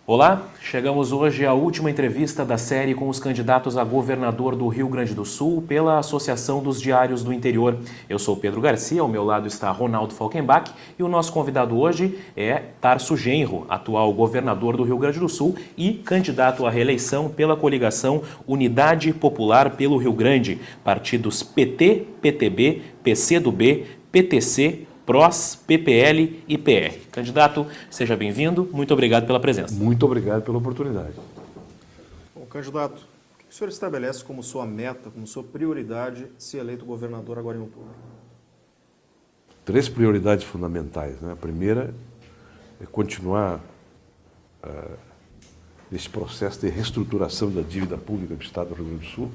Olá, chegamos hoje à última entrevista da série com os candidatos a governador do Rio Grande do Sul pela Associação dos Diários do Interior. Eu sou Pedro Garcia, ao meu lado está Ronaldo Falkenbach e o nosso convidado hoje é Tarso Genro, atual governador do Rio Grande do Sul e candidato à reeleição pela coligação Unidade Popular pelo Rio Grande, partidos PT, PTB, PCdoB, PTC, PROS, PPL e PR. Candidato, seja bem-vindo. Muito obrigado pela presença. Muito obrigado pela oportunidade. Bom, candidato, o que o senhor estabelece como sua meta, como sua prioridade, se eleito governador agora em outubro? 3 prioridades fundamentais, né? A primeira é continuar esse processo de reestruturação da dívida pública do Estado do Rio Grande do Sul,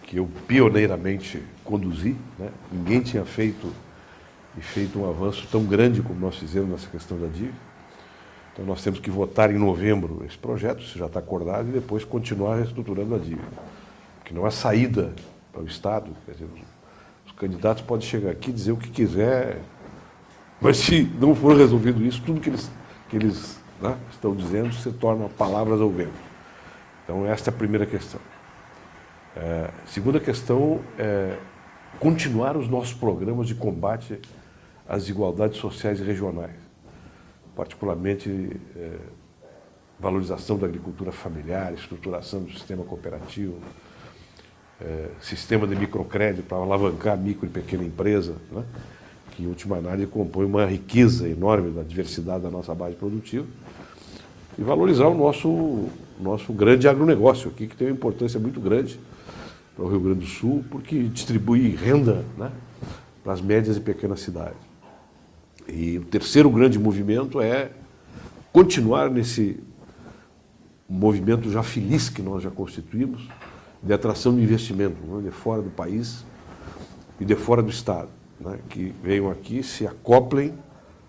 que eu pioneiramente conduzi, né? Ninguém tinha feito um avanço tão grande como nós fizemos nessa questão da dívida. Então nós temos que votar em novembro esse projeto, isso já está acordado, e depois continuar reestruturando a dívida. Porque não há saída para o Estado. Quer dizer, os candidatos podem chegar aqui e dizer o que quiser, mas se não for resolvido isso, tudo que eles né, estão dizendo se torna palavras ao vento. Então esta é a primeira questão. Segunda questão é continuar os nossos programas de combate às desigualdades sociais e regionais, particularmente valorização da agricultura familiar, estruturação do sistema cooperativo, sistema de microcrédito para alavancar a micro e pequena empresa, né, que em última análise compõe uma riqueza enorme da diversidade da nossa base produtiva, e valorizar o nosso grande agronegócio aqui, que tem uma importância muito grande para o Rio Grande do Sul, porque distribui renda, né, para as médias e pequenas cidades. E o terceiro grande movimento é continuar nesse movimento já feliz que nós já constituímos, de atração de investimento, né, de fora do país e de fora do Estado, né, que venham aqui, se acoplem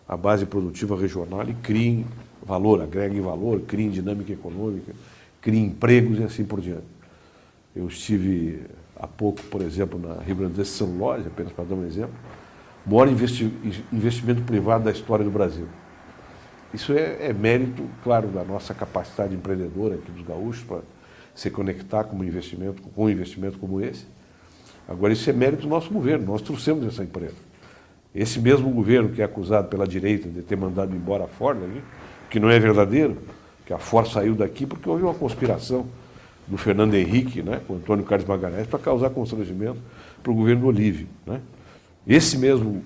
à base produtiva regional e criem valor, agreguem valor, criem dinâmica econômica, criem empregos e assim por diante. Eu estive há pouco, por exemplo, na Rio Grande do Sul, São Lóis, apenas para dar um exemplo, o maior investimento privado da história do Brasil. Isso é mérito, claro, da nossa capacidade empreendedora aqui dos gaúchos para se conectar com um investimento como esse. Agora, isso é mérito do nosso governo, nós trouxemos essa empresa. Esse mesmo governo que é acusado pela direita de ter mandado embora a Ford, que não é verdadeiro, que a Ford saiu daqui porque houve uma conspiração do Fernando Henrique, né, com o Antônio Carlos Magalhães, para causar constrangimento para o governo do Olívio, né? Esse mesmo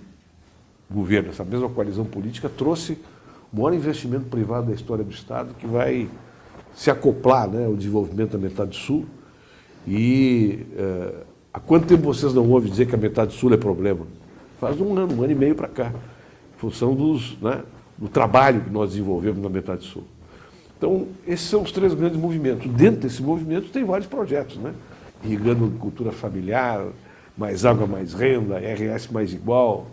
governo, essa mesma coalizão política, trouxe o maior investimento privado da história do Estado, que vai se acoplar, né, ao desenvolvimento da metade sul. E há quanto tempo vocês não ouvem dizer que a metade sul é problema? Faz um ano e meio para cá, em função do trabalho que nós desenvolvemos na metade sul. Então, esses são os 3 grandes movimentos. Dentro desse movimento tem vários projetos, né? Irrigando agricultura familiar, mais água, mais renda, RS mais igual,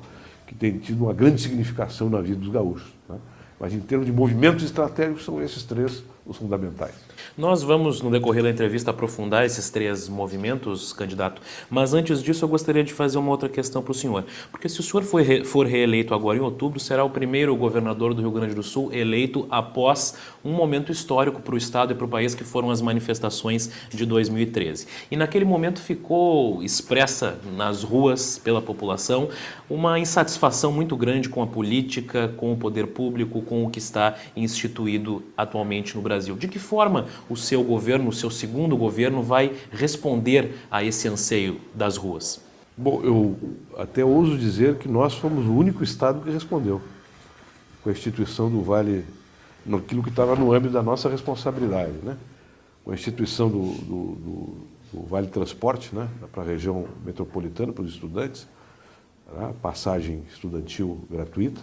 que tem tido uma grande significação na vida dos gaúchos, né? Mas em termos de movimentos estratégicos, são esses 3 os fundamentais. Nós vamos, no decorrer da entrevista, aprofundar esses 3 movimentos, candidato. Mas antes disso, eu gostaria de fazer uma outra questão para o senhor. Porque se o senhor for reeleito agora em outubro, será o primeiro governador do Rio Grande do Sul eleito após um momento histórico para o Estado e para o país, que foram as manifestações de 2013. E naquele momento ficou expressa nas ruas, pela população, uma insatisfação muito grande com a política, com o poder público, com o que está instituído atualmente no Brasil. De que forma o seu governo, o seu segundo governo, vai responder a esse anseio das ruas? Bom, eu até ouso dizer que nós fomos o único Estado que respondeu com a instituição do Vale, naquilo que estava no âmbito da nossa responsabilidade, né? Com a instituição do Vale Transporte, né, para a região metropolitana, para os estudantes, né, passagem estudantil gratuita,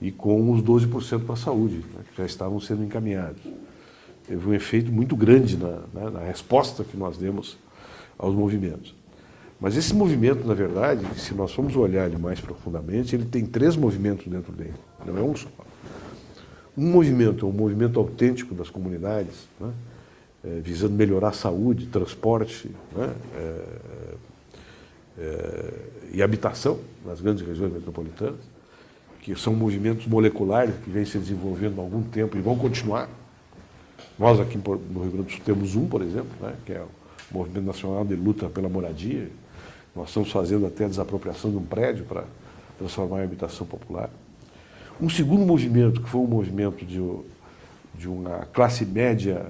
e com os 12% para a saúde, né, que já estavam sendo encaminhados. Teve um efeito muito grande na resposta que nós demos aos movimentos. Mas esse movimento, na verdade, se nós formos olhar ele mais profundamente, ele tem 3 movimentos dentro dele, não é um só. Um movimento é um movimento autêntico das comunidades, né, visando melhorar a saúde, transporte, né, e habitação nas grandes regiões metropolitanas, que são movimentos moleculares que vêm se desenvolvendo há algum tempo e vão continuar, Nós aqui no Rio Grande do Sul temos um, por exemplo, né, que é o Movimento Nacional de Luta pela Moradia. Nós estamos fazendo até a desapropriação de um prédio para transformar em habitação popular. Um segundo movimento, que foi um movimento de uma classe média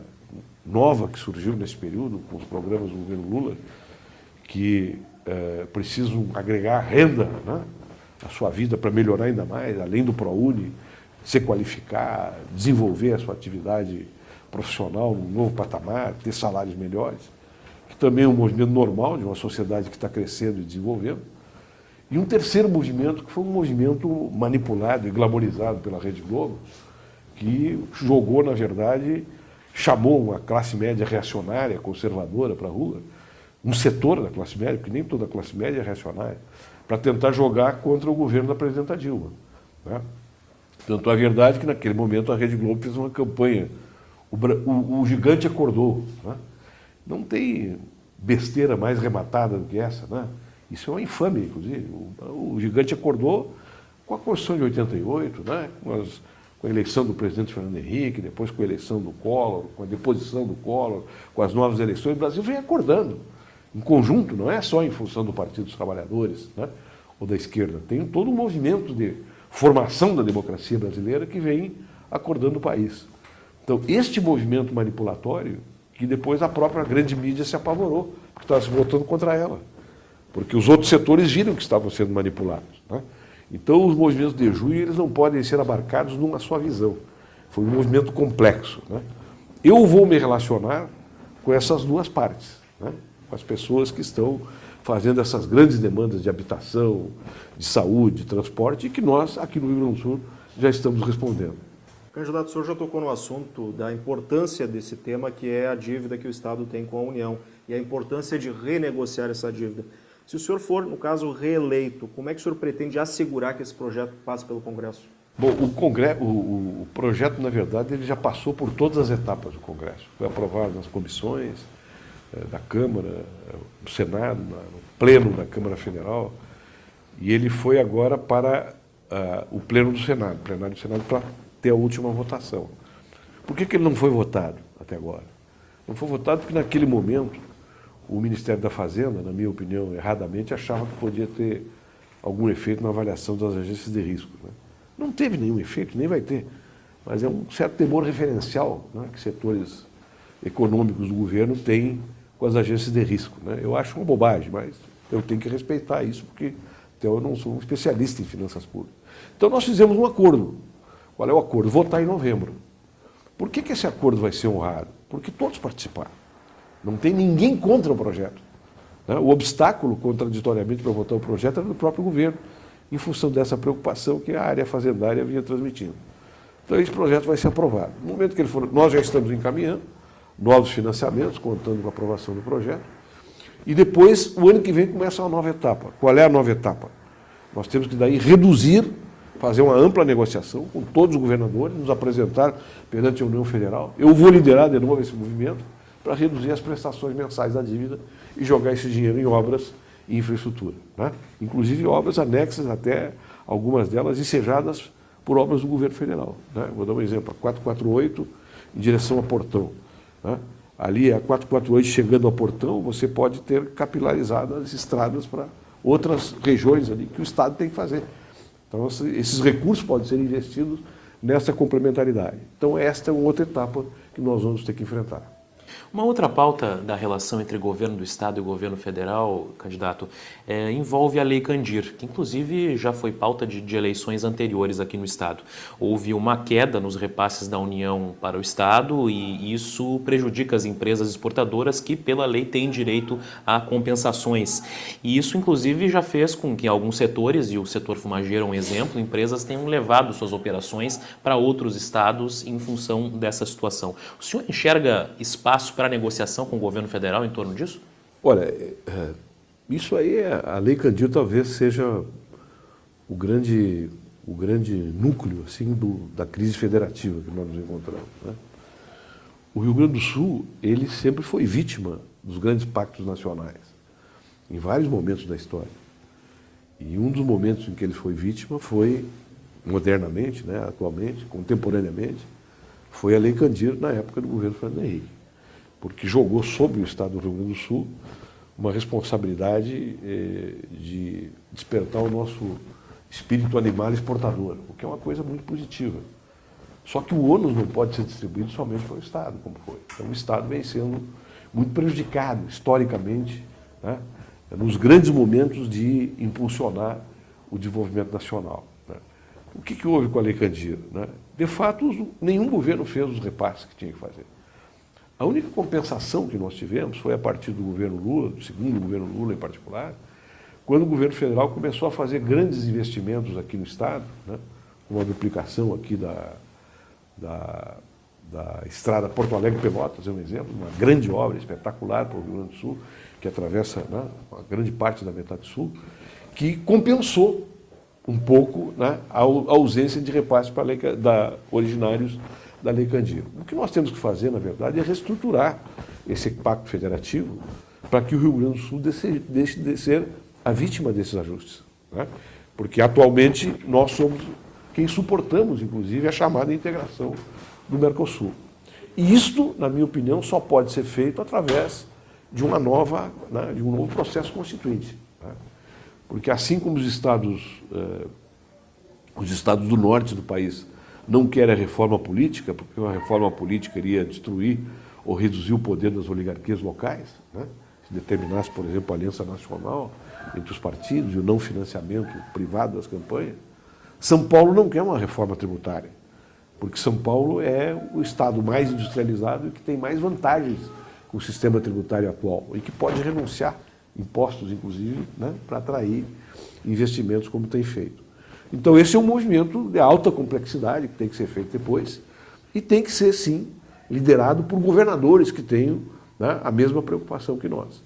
nova que surgiu nesse período, com os programas do governo Lula, que precisam agregar renda, né, à sua vida para melhorar ainda mais, além do ProUni, se qualificar, desenvolver a sua atividade profissional num novo patamar, ter salários melhores, que também é um movimento normal de uma sociedade que está crescendo e desenvolvendo. E um terceiro movimento, que foi um movimento manipulado e glamorizado pela Rede Globo, que jogou, na verdade, chamou uma classe média reacionária, conservadora para a rua, um setor da classe média, porque nem toda a classe média é reacionária, para tentar jogar contra o governo da presidenta Dilma, né? Tanto é verdade que, naquele momento, a Rede Globo fez uma campanha, o gigante acordou, né? Não tem besteira mais rematada do que essa, né? Isso é uma infâmia, inclusive. O gigante acordou com a Constituição de 88, né? Com a eleição do presidente Fernando Henrique, depois com a eleição do Collor, com a deposição do Collor, com as novas eleições. O Brasil vem acordando, em conjunto, não é só em função do Partido dos Trabalhadores, né, ou da esquerda. Tem todo um movimento de formação da democracia brasileira que vem acordando o país. Então, este movimento manipulatório, que depois a própria grande mídia se apavorou, porque estava se voltando contra ela, porque os outros setores viram que estavam sendo manipulados, né? Então, os movimentos de junho, eles não podem ser abarcados numa só visão. Foi um movimento complexo, né? Eu vou me relacionar com essas duas partes, né? Com as pessoas que estão fazendo essas grandes demandas de habitação, de saúde, de transporte, e que nós, aqui no Rio Grande do Sul, já estamos respondendo. Candidato, o senhor já tocou no assunto da importância desse tema, que é a dívida que o Estado tem com a União, e a importância de renegociar essa dívida. Se o senhor for, no caso, reeleito, como é que o senhor pretende assegurar que esse projeto passe pelo Congresso? Bom, o projeto, na verdade, ele já passou por todas as etapas do Congresso. Foi aprovado nas comissões da Câmara, no Senado, no Pleno da Câmara Federal, e ele foi agora para o Pleno do Senado, plenário do Senado, para ter a última votação. Por que ele não foi votado até agora? Não foi votado porque, naquele momento, o Ministério da Fazenda, na minha opinião, erradamente, achava que podia ter algum efeito na avaliação das agências de risco, né? Não teve nenhum efeito, nem vai ter, mas é um certo temor referencial, né, que setores econômicos do governo têm com as agências de risco, né? Eu acho uma bobagem, mas eu tenho que respeitar isso, porque até eu não sou um especialista em finanças públicas. Então nós fizemos um acordo. Qual é o acordo? Votar em novembro. Por que esse acordo vai ser honrado? Porque todos participaram. Não tem ninguém contra o projeto, né? O obstáculo, contraditoriamente, para votar o projeto era do próprio governo, em função dessa preocupação que a área fazendária vinha transmitindo. Então, esse projeto vai ser aprovado. No momento que ele for, nós já estamos encaminhando novos financiamentos, contando com a aprovação do projeto, e depois, o ano que vem, começa uma nova etapa. Qual é a nova etapa? Nós temos que, daí, reduzir, fazer uma ampla negociação com todos os governadores, nos apresentar perante a União Federal. Eu vou liderar de novo esse movimento, para reduzir as prestações mensais da dívida e jogar esse dinheiro em obras e infraestrutura, né? Inclusive obras anexas, até algumas delas ensejadas por obras do governo federal, né? Vou dar um exemplo, a 448 em direção a Portão, né? Ali a 448 chegando ao Portão, você pode ter capilarizado as estradas para outras regiões ali que o Estado tem que fazer. Então esses recursos podem ser investidos nessa complementaridade. Então esta é uma outra etapa que nós vamos ter que enfrentar. Uma outra pauta da relação entre governo do Estado e o governo federal, candidato, envolve a Lei Candir, que inclusive já foi pauta de eleições anteriores aqui no Estado. Houve uma queda nos repasses da União para o Estado e isso prejudica as empresas exportadoras que, pela lei, têm direito a compensações. E isso, inclusive, já fez com que alguns setores, e o setor fumageiro é um exemplo, empresas tenham levado suas operações para outros estados em função dessa situação. O senhor enxerga espaço para negociação com o governo federal em torno disso? Olha, isso aí, a Lei Candir talvez seja o grande núcleo assim, da crise federativa que nós nos encontramos, né? O Rio Grande do Sul, ele sempre foi vítima dos grandes pactos nacionais, em vários momentos da história. E um dos momentos em que ele foi vítima foi, modernamente, né, atualmente, contemporaneamente, foi a Lei Candir na época do governo Fernando Henrique, porque jogou sobre o Estado do Rio Grande do Sul uma responsabilidade de despertar o nosso espírito animal exportador, o que é uma coisa muito positiva. Só que o ônus não pode ser distribuído somente para o Estado, como foi. Então o Estado vem sendo muito prejudicado, historicamente, né, nos grandes momentos de impulsionar o desenvolvimento nacional. Né. O que houve com a Lei Candir? Né? De fato, nenhum governo fez os repasses que tinha que fazer. A única compensação que nós tivemos foi a partir do governo Lula, do segundo governo Lula em particular, quando o governo federal começou a fazer grandes investimentos aqui no Estado, né, com a duplicação aqui da estrada Porto Alegre-Pelotas, é um exemplo, uma grande obra espetacular para o Rio Grande do Sul, que atravessa, né, uma grande parte da metade sul, que compensou um pouco, né, a ausência de repasse para originários da Lei Candir. O que nós temos que fazer, na verdade, é reestruturar esse pacto federativo para que o Rio Grande do Sul deixe de ser a vítima desses ajustes. Né? Porque, atualmente, nós somos quem suportamos, inclusive, a chamada integração do Mercosul. E isto, na minha opinião, só pode ser feito através de uma nova, né, de um novo processo constituinte. Né? Porque, assim como os estados do norte do país não querem a reforma política, porque a reforma política iria destruir ou reduzir o poder das oligarquias locais, né? Se determinasse, por exemplo, a aliança nacional entre os partidos e o não financiamento privado das campanhas. São Paulo não quer uma reforma tributária, porque São Paulo é o estado mais industrializado e que tem mais vantagens com o sistema tributário atual e que pode renunciar impostos, inclusive, né, para atrair investimentos como tem feito. Então, esse é um movimento de alta complexidade que tem que ser feito depois e tem que ser, sim, liderado por governadores que tenham, né, a mesma preocupação que nós.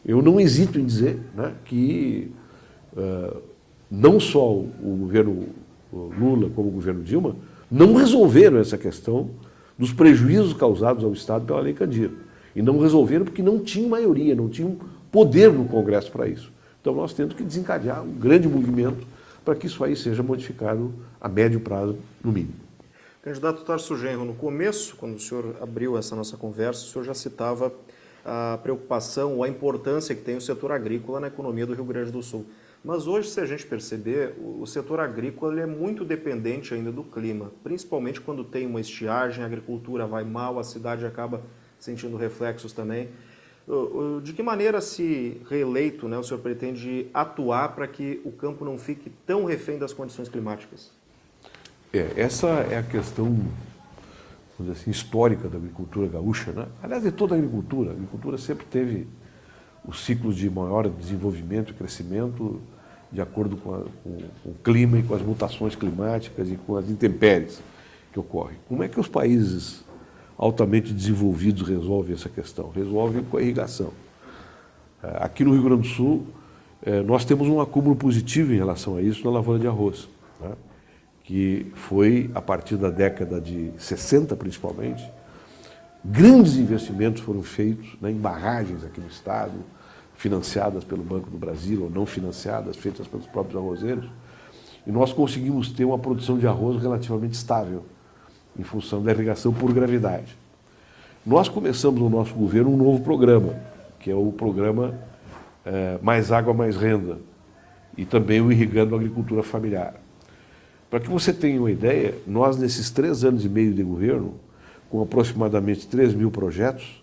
Eu não hesito em dizer, né, que não só o governo Lula como o governo Dilma não resolveram essa questão dos prejuízos causados ao Estado pela Lei Candir. E não resolveram porque não tinham maioria, não tinham poder no Congresso para isso. Então, nós temos que desencadear um grande movimento para que isso aí seja modificado a médio prazo, no mínimo. Candidato Tarso Genro, no começo, quando o senhor abriu essa nossa conversa, o senhor já citava a preocupação ou a importância que tem o setor agrícola na economia do Rio Grande do Sul. Mas hoje, se a gente perceber, o setor agrícola ele é muito dependente ainda do clima, principalmente quando tem uma estiagem, a agricultura vai mal, a cidade acaba sentindo reflexos também. De que maneira, se reeleito, né, o senhor pretende atuar para que o campo não fique tão refém das condições climáticas? Essa é a questão, vamos dizer assim, histórica da agricultura gaúcha, né? Aliás, de toda a agricultura sempre teve os ciclos de maior desenvolvimento e crescimento de acordo com o clima e com as mutações climáticas e com as intempéries que ocorrem. Como é que os países altamente desenvolvidos resolvem essa questão? Resolvem com a irrigação. Aqui no Rio Grande do Sul, nós temos um acúmulo positivo em relação a isso na lavoura de arroz, né? Que foi, a partir da década de 60 principalmente, grandes investimentos foram feitos, né, em barragens aqui no estado, financiadas pelo Banco do Brasil ou não financiadas, feitas pelos próprios arrozeiros, e nós conseguimos ter uma produção de arroz relativamente estável, em função da irrigação por gravidade. Nós começamos no nosso governo um novo programa, que é o programa Mais Água, Mais Renda, e também o Irrigando a Agricultura Familiar. Para que você tenha uma ideia, nós nesses 3 anos e meio de governo, com aproximadamente 3 mil projetos,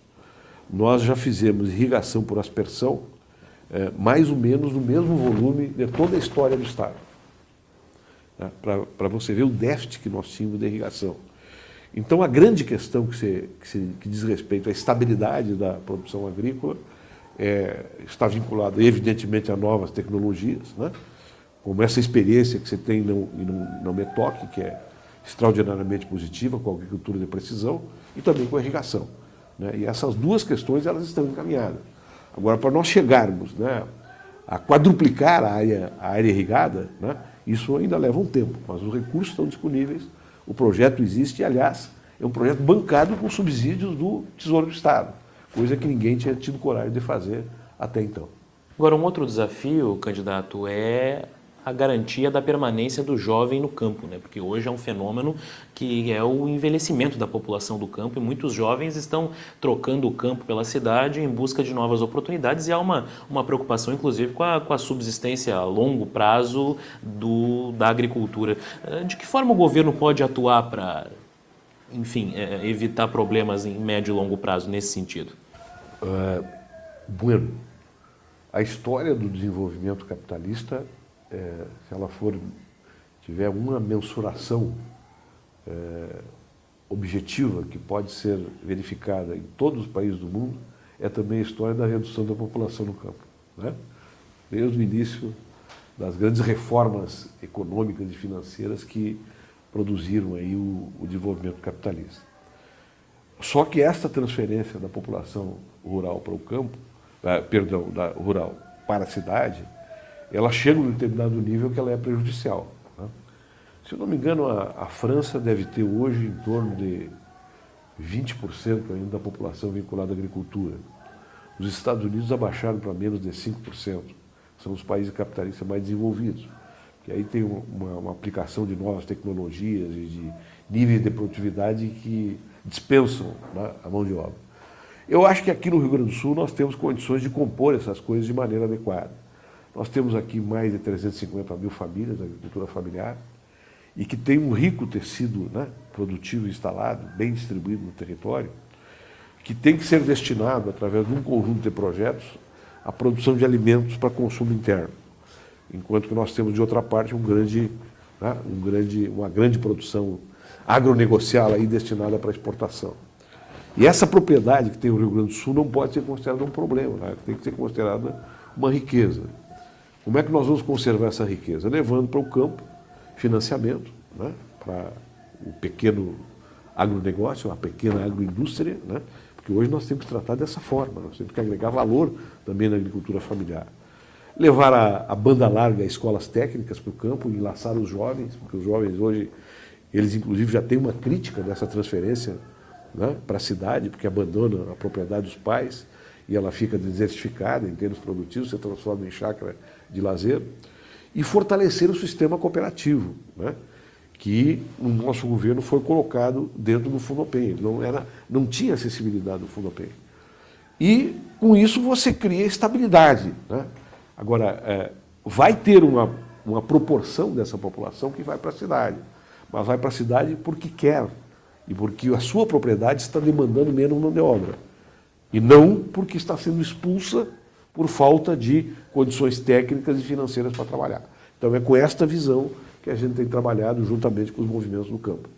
nós já fizemos irrigação por aspersão, mais ou menos no mesmo volume de toda a história do Estado. Para você ver o déficit que nós tínhamos de irrigação. Então, a grande questão que diz respeito à estabilidade da produção agrícola está vinculada, evidentemente, a novas tecnologias, né? Como essa experiência que você tem no METOC, que é extraordinariamente positiva, com a agricultura de precisão, e também com a irrigação, né? E essas duas questões elas estão encaminhadas. Agora, para nós chegarmos, né, a quadruplicar a área irrigada, né, isso ainda leva um tempo, mas os recursos estão disponíveis, o projeto existe e, aliás, é um projeto bancado com subsídios do Tesouro do Estado, coisa que ninguém tinha tido coragem de fazer até então. Agora, um outro desafio, candidato, é a garantia da permanência do jovem no campo, né? Porque hoje é um fenômeno que é o envelhecimento da população do campo e muitos jovens estão trocando o campo pela cidade em busca de novas oportunidades e há uma preocupação, inclusive, com a subsistência a longo prazo da agricultura. De que forma o governo pode atuar para, enfim, evitar problemas em médio e longo prazo nesse sentido? Bueno, a história do desenvolvimento capitalista, se ela tiver uma mensuração objetiva que pode ser verificada em todos os países do mundo, é também a história da redução da população no campo, né? Desde o início das grandes reformas econômicas e financeiras que produziram aí o desenvolvimento capitalista. Só que esta transferência da população rural para o campo, da rural para a cidade, ela chega a um determinado nível que ela é prejudicial, né? Se eu não me engano, a França deve ter hoje em torno de 20% ainda da população vinculada à agricultura. Os Estados Unidos abaixaram para menos de 5%. São os países capitalistas mais desenvolvidos. Que aí tem uma aplicação de novas tecnologias e de níveis de produtividade que dispensam, né, a mão de obra. Eu acho que aqui no Rio Grande do Sul nós temos condições de compor essas coisas de maneira adequada. Nós temos aqui mais de 350 mil famílias da agricultura familiar e que tem um rico tecido, né, produtivo instalado, bem distribuído no território, que tem que ser destinado, através de um conjunto de projetos, à produção de alimentos para consumo interno. Enquanto que nós temos, de outra parte, uma grande produção agronegocial aí destinada para exportação. E essa propriedade que tem o Rio Grande do Sul não pode ser considerada um problema, né? Tem que ser considerada uma riqueza. Como é que nós vamos conservar essa riqueza? Levando para o campo financiamento, né, para o pequeno agronegócio, a pequena agroindústria, né, porque hoje nós temos que tratar dessa forma, nós temos que agregar valor também na agricultura familiar. Levar a banda larga, escolas técnicas para o campo, enlaçar os jovens, porque os jovens hoje, eles inclusive já têm uma crítica dessa transferência, né, para a cidade, porque abandonam a propriedade dos pais e ela fica desertificada em termos produtivos, se transforma em chácara de lazer, e fortalecer o sistema cooperativo, né, que o nosso governo foi colocado dentro do Fundopem. Ele não tinha acessibilidade do Fundopem. E, com isso, você cria estabilidade, né? Agora, vai ter uma proporção dessa população que vai para a cidade, mas vai para a cidade porque quer e porque a sua propriedade está demandando menos mão de obra, e não porque está sendo expulsa por falta de condições técnicas e financeiras para trabalhar. Então é com esta visão que a gente tem trabalhado juntamente com os movimentos do campo.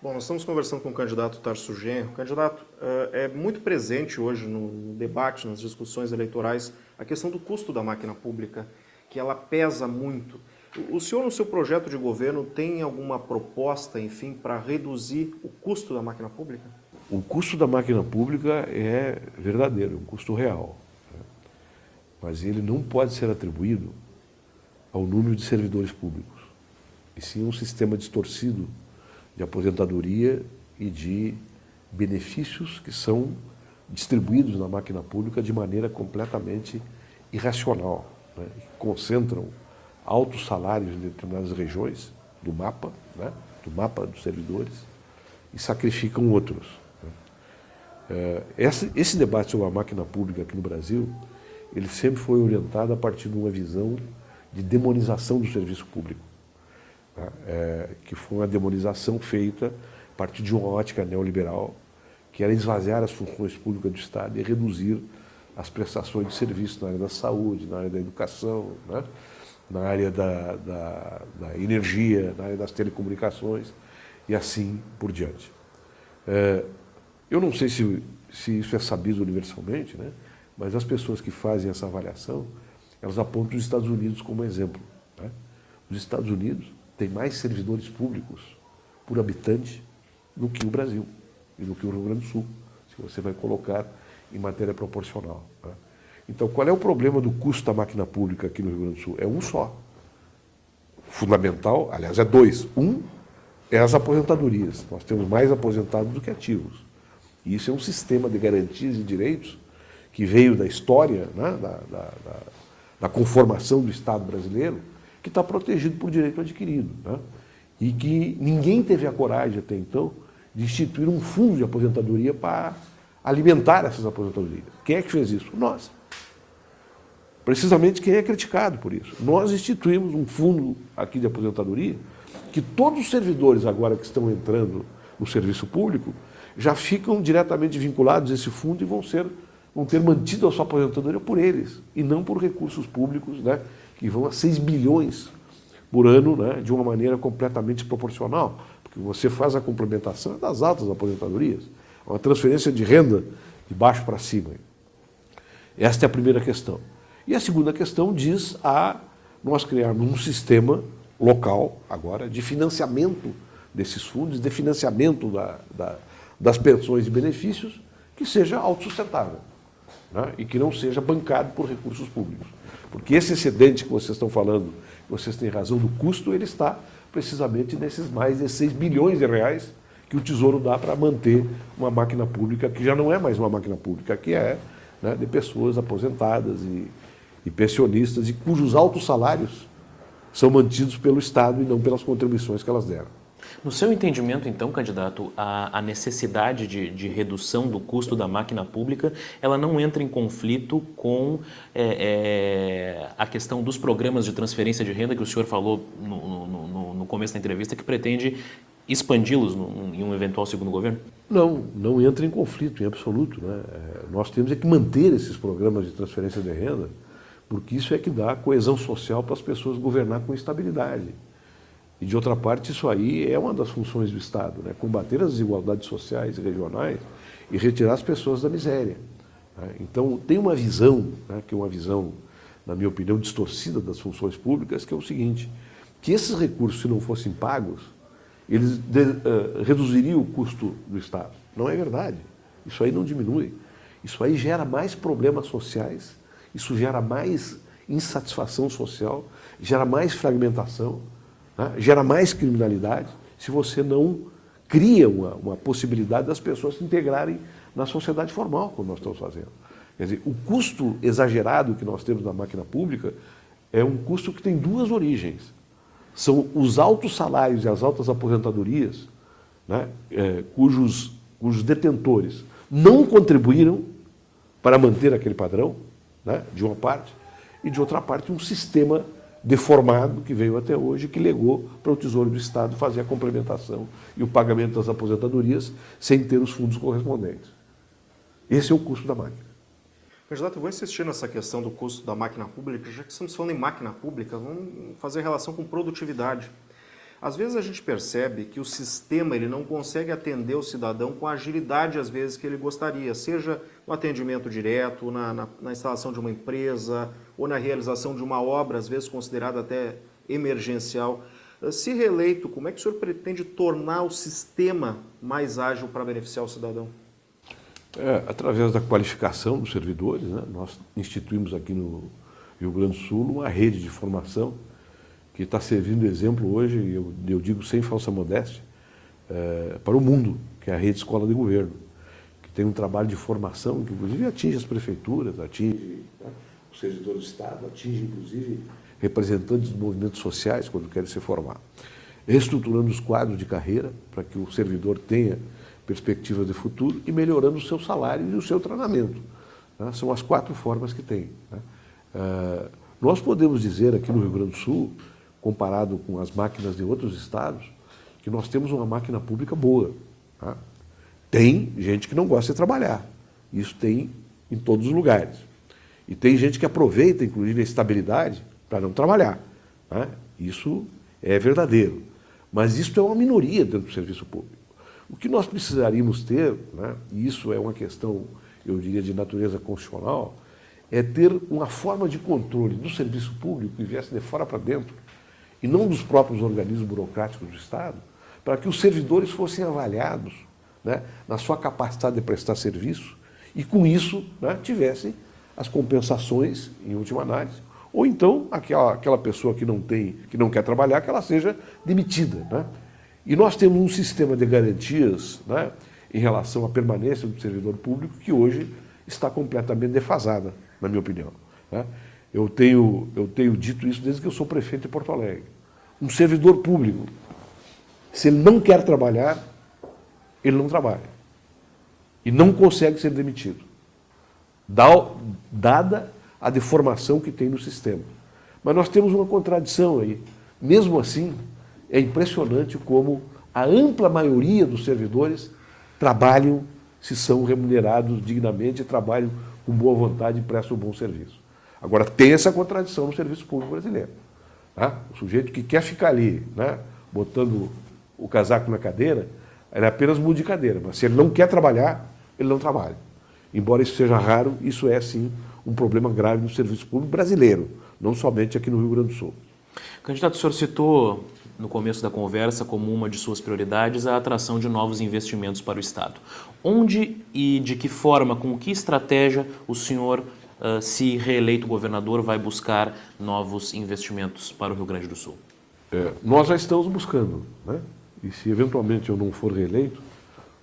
Bom, nós estamos conversando com o candidato Tarso Genro. Candidato, é muito presente hoje no debate, nas discussões eleitorais, a questão do custo da máquina pública, que ela pesa muito. O senhor, no seu projeto de governo, tem alguma proposta, enfim, para reduzir o custo da máquina pública? O custo da máquina pública é verdadeiro, é um custo real, né? Mas ele não pode ser atribuído ao número de servidores públicos, e sim um sistema distorcido de aposentadoria e de benefícios que são distribuídos na máquina pública de maneira completamente irracional, né? concentram altos salários em determinadas regiões do mapa, né? do mapa dos servidores, e sacrificam outros, né? Esse debate sobre a máquina pública aqui no Brasil, ele sempre foi orientado a partir de uma visão de demonização do serviço público, né? Que foi uma demonização feita a partir de uma ótica neoliberal, que era esvaziar as funções públicas do Estado e reduzir as prestações de serviço na área da saúde, na área da educação, né? na área da energia, na área das telecomunicações e assim por diante. Eu não sei se isso é sabido universalmente, né? Mas as pessoas que fazem essa avaliação, elas apontam os Estados Unidos como exemplo, né? Os Estados Unidos têm mais servidores públicos por habitante do que o Brasil e do que o Rio Grande do Sul, se você vai colocar em matéria proporcional, né? Então, qual é o problema do custo da máquina pública aqui no Rio Grande do Sul? É um só. Fundamental, aliás, é dois. Um é as aposentadorias. Nós temos mais aposentados do que ativos. E isso é um sistema de garantias e direitos que veio da história, né, da conformação do Estado brasileiro, que está protegido por direito adquirido, né? E que ninguém teve a coragem até então de instituir um fundo de aposentadoria para alimentar essas aposentadorias. Quem é que fez isso? Nós. Precisamente quem é criticado por isso. Nós instituímos um fundo aqui de aposentadoria que todos os servidores agora que estão entrando no serviço público já ficam diretamente vinculados a esse fundo e vão ter mantido a sua aposentadoria por eles, e não por recursos públicos, né, que vão a 6 bilhões por ano, né, de uma maneira completamente desproporcional, porque você faz a complementação das altas aposentadorias, uma transferência de renda de baixo para cima. Esta é a primeira questão. E a segunda questão diz a nós criarmos um sistema local, agora, de financiamento desses fundos, de financiamento das pensões e benefícios, que seja autossustentável, né? E que não seja bancado por recursos públicos. Porque esse excedente que vocês estão falando, vocês têm razão do custo, ele está precisamente nesses mais de 6 bilhões de reais que o Tesouro dá para manter uma máquina pública que já não é mais uma máquina pública, que é, né, de pessoas aposentadas e pensionistas e cujos altos salários são mantidos pelo Estado e não pelas contribuições que elas deram. No seu entendimento, então, candidato, a necessidade de redução do custo da máquina pública, ela não entra em conflito com a questão dos programas de transferência de renda que o senhor falou no começo da entrevista, que pretende expandi-los em um eventual segundo governo? Não entra em conflito, em absoluto, né? Nós temos que manter esses programas de transferência de renda, porque isso é que dá coesão social para as pessoas governar com estabilidade. E, de outra parte, isso aí é uma das funções do Estado, né? Combater as desigualdades sociais e regionais e retirar as pessoas da miséria, né? Então, tem uma visão, né, que é uma visão, na minha opinião, distorcida das funções públicas, que é o seguinte, que esses recursos, se não fossem pagos, eles reduziriam o custo do Estado. Não é verdade. Isso aí não diminui. Isso aí gera mais problemas sociais, isso gera mais insatisfação social, gera mais fragmentação, né? Gera mais criminalidade, se você não cria uma possibilidade das pessoas se integrarem na sociedade formal, como nós estamos fazendo. Quer dizer, o custo exagerado que nós temos na máquina pública é um custo que tem duas origens. São os altos salários e as altas aposentadorias, né, cujos detentores não contribuíram para manter aquele padrão, né, de uma parte, e de outra parte um sistema deformado que veio até hoje, que legou para o Tesouro do Estado fazer a complementação e o pagamento das aposentadorias sem ter os fundos correspondentes. Esse é o custo da máquina. Candidato, eu vou insistir nessa questão do custo da máquina pública, já que estamos falando em máquina pública, vamos fazer relação com produtividade. Às vezes a gente percebe que o sistema ele não consegue atender o cidadão com a agilidade, às vezes, que ele gostaria, seja no atendimento direto, na instalação de uma empresa ou na realização de uma obra, às vezes considerada até emergencial. Se reeleito, como é que o senhor pretende tornar o sistema mais ágil para beneficiar o cidadão? Através da qualificação dos servidores, né? Nós instituímos aqui no Rio Grande do Sul uma rede de formação que está servindo exemplo hoje, e eu digo sem falsa modéstia, para o mundo, que é a Rede Escola de Governo, que tem um trabalho de formação que inclusive atinge as prefeituras, atinge, né, os servidores do Estado, atinge inclusive representantes dos movimentos sociais quando querem se formar. Reestruturando os quadros de carreira para que o servidor tenha perspectiva de futuro e melhorando o seu salário e o seu treinamento, né? São as 4 formas que tem, né? Nós podemos dizer aqui no Rio Grande do Sul, comparado com as máquinas de outros estados, que nós temos uma máquina pública boa, tá? Tem gente que não gosta de trabalhar, isso tem em todos os lugares. E tem gente que aproveita, inclusive, a estabilidade para não trabalhar, né? Isso é verdadeiro. Mas isso é uma minoria dentro do serviço público. O que nós precisaríamos ter, né, e isso é uma questão, eu diria, de natureza constitucional, é ter uma forma de controle do serviço público que viesse de fora para dentro, e não dos próprios organismos burocráticos do Estado, para que os servidores fossem avaliados, né, na sua capacidade de prestar serviço, e com isso, né, tivessem as compensações, em última análise, ou então aquela pessoa que não quer trabalhar, que ela seja demitida, né? E nós temos um sistema de garantias, né, em relação à permanência do servidor público que hoje está completamente defasada, na minha opinião, né? Eu tenho dito isso desde que eu sou prefeito de Porto Alegre. Um servidor público, se ele não quer trabalhar, ele não trabalha. E não consegue ser demitido, dada a deformação que tem no sistema. Mas nós temos uma contradição aí. Mesmo assim, é impressionante como a ampla maioria dos servidores trabalham, se são remunerados dignamente, trabalham com boa vontade e prestam um bom serviço. Agora, tem essa contradição no serviço público brasileiro. Tá? O sujeito que quer ficar ali, né, botando o casaco na cadeira, ele apenas muda de cadeira. Mas se ele não quer trabalhar, ele não trabalha. Embora isso seja raro, isso é, sim, um problema grave no serviço público brasileiro, não somente aqui no Rio Grande do Sul. Candidato, o senhor citou no começo da conversa como uma de suas prioridades a atração de novos investimentos para o Estado. Onde e de que forma, com que estratégia o senhor, se reeleito governador, vai buscar novos investimentos para o Rio Grande do Sul? Nós já estamos buscando, né? E se eventualmente eu não for reeleito,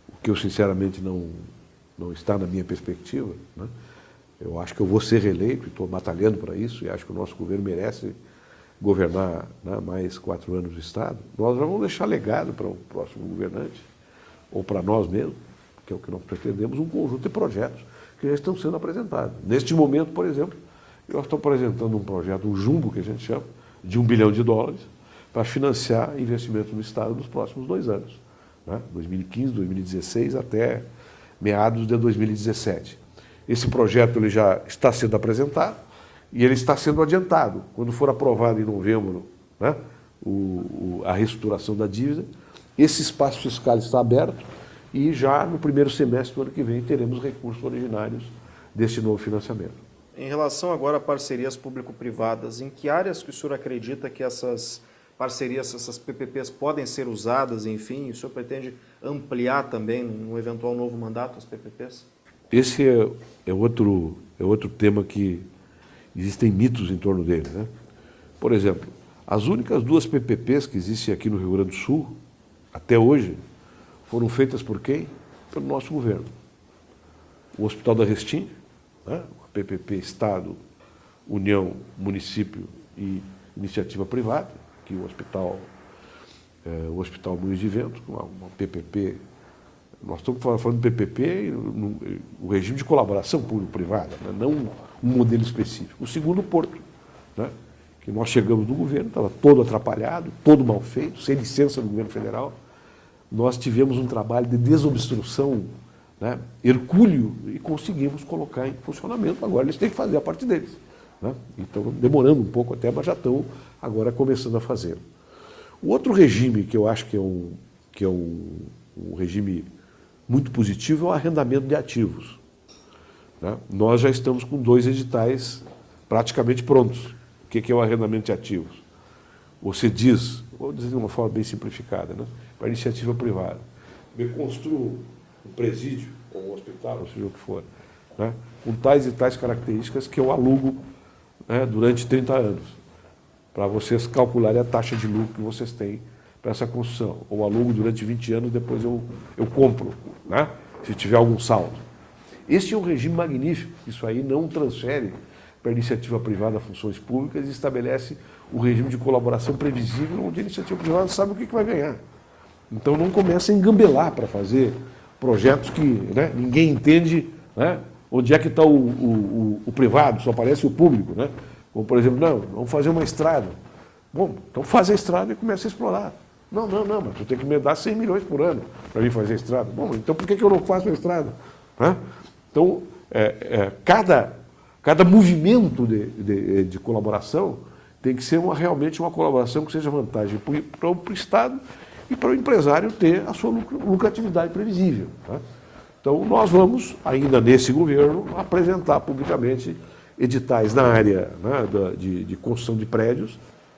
o que eu sinceramente não está na minha perspectiva, né? Eu acho que eu vou ser reeleito e estou batalhando para isso e acho que o nosso governo merece governar, né, mais 4 anos do Estado. Nós já vamos deixar legado para o próximo governante, ou para nós mesmos, que é o que nós pretendemos, um conjunto de projetos que já estão sendo apresentados. Neste momento, por exemplo, eu estou apresentando um projeto, um jumbo que a gente chama, de $1 bilhão para financiar investimentos no Estado nos próximos 2 anos, né? 2015, 2016 até meados de 2017. Esse projeto ele já está sendo apresentado e ele está sendo adiantado. Quando for aprovado em novembro, né, a reestruturação da dívida, esse espaço fiscal está aberto e já no primeiro semestre do ano que vem teremos recursos originários deste novo financiamento. Em relação agora a parcerias público-privadas, em que áreas que o senhor acredita que essas parcerias, essas PPPs podem ser usadas, enfim, o senhor pretende ampliar também, no eventual novo mandato, as PPPs? Esse é outro tema que existem mitos em torno dele, né? Por exemplo, as únicas 2 PPPs que existem aqui no Rio Grande do Sul, até hoje, foram feitas por quem? Pelo nosso governo. O Hospital da Restinga, né? A PPP Estado, União, Município e Iniciativa Privada, que o Hospital Moinhos de Vento, uma PPP. Nós estamos falando de PPP, o regime de colaboração público-privada, né? Não um modelo específico. O segundo, o Porto, né? Que nós chegamos no governo, estava todo atrapalhado, todo mal feito, sem licença do governo federal. Nós tivemos um trabalho de desobstrução, né, hercúleo, e conseguimos colocar em funcionamento. Agora eles têm que fazer a parte deles, né? Então, demorando um pouco até, mas já estão agora começando a fazer. O outro regime que eu acho que é um regime muito positivo é o arrendamento de ativos, né? Nós já estamos com 2 editais praticamente prontos. O que é o arrendamento de ativos? Você diz, vou dizer de uma forma bem simplificada, né, para a iniciativa privada, me construo um presídio, ou um hospital, ou seja o que for, né, com tais e tais características que eu alugo, né, durante 30 anos, para vocês calcularem a taxa de lucro que vocês têm para essa construção. Ou alugo durante 20 anos, depois eu compro, né, se tiver algum saldo. Este é um regime magnífico, isso aí não transfere para a iniciativa privada funções públicas e estabelece um regime de colaboração previsível, onde a iniciativa privada sabe o que vai ganhar. Então não começa a engambelar para fazer projetos que, né, ninguém entende, né, onde é que está o privado, só aparece o público, né? Como, por exemplo, não, vamos fazer uma estrada. Bom, então faz a estrada e começa a explorar. Não, mas tu tem que me dar 100 milhões por ano para mim fazer a estrada. Bom, então por que eu não faço a estrada? Né? Então, cada movimento de colaboração tem que ser realmente uma colaboração que seja vantagem para o Estado e para o empresário ter a sua lucratividade previsível. Tá? Então, nós vamos, ainda nesse governo, apresentar publicamente editais na área, né, de construção de prédios,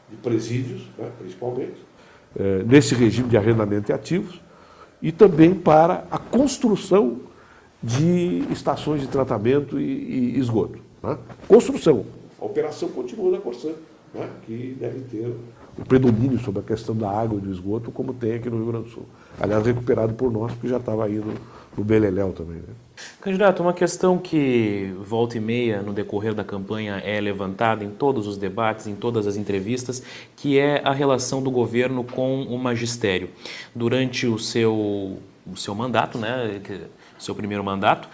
de presídios, né, principalmente, nesse regime de arrendamento de ativos, e também para a construção de estações de tratamento e esgoto. Né? Construção. A operação continua da Corsan, né, que deve ter o predomínio sobre a questão da água e do esgoto, como tem aqui no Rio Grande do Sul. Aliás, recuperado por nós, porque já estava indo no Beleléu também. Né? Candidato, uma questão que volta e meia no decorrer da campanha é levantada em todos os debates, em todas as entrevistas, que é a relação do governo com o magistério. Durante o seu mandato, né, seu primeiro mandato,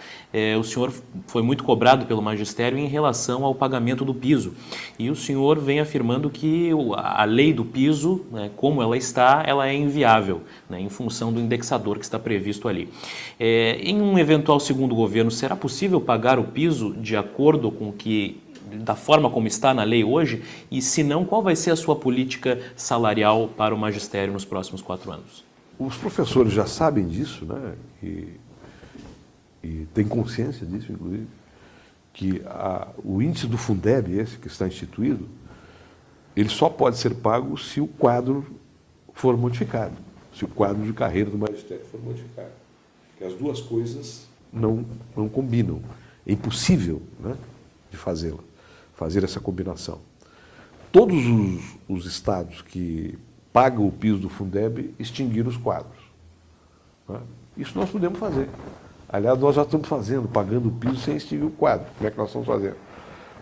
o senhor foi muito cobrado pelo magistério em relação ao pagamento do piso. E o senhor vem afirmando que a lei do piso, né, como ela é inviável, né, em função do indexador que está previsto ali. Em um eventual segundo governo, será possível pagar o piso de acordo com da forma como está na lei hoje? E se não, qual vai ser a sua política salarial para o magistério nos próximos 4 anos? Os professores já sabem disso, né? E têm consciência disso, inclusive, que o índice do Fundeb, esse que está instituído, ele só pode ser pago se o quadro for modificado, se o quadro de carreira do magistério for modificado. Porque as duas coisas não combinam. É impossível, né, de fazer essa combinação. Todos os estados que pagam o piso do Fundeb extinguiram os quadros. Né? Isso nós podemos fazer. Aliás, nós já estamos fazendo, pagando o piso sem extinguir o quadro. Como é que nós estamos fazendo?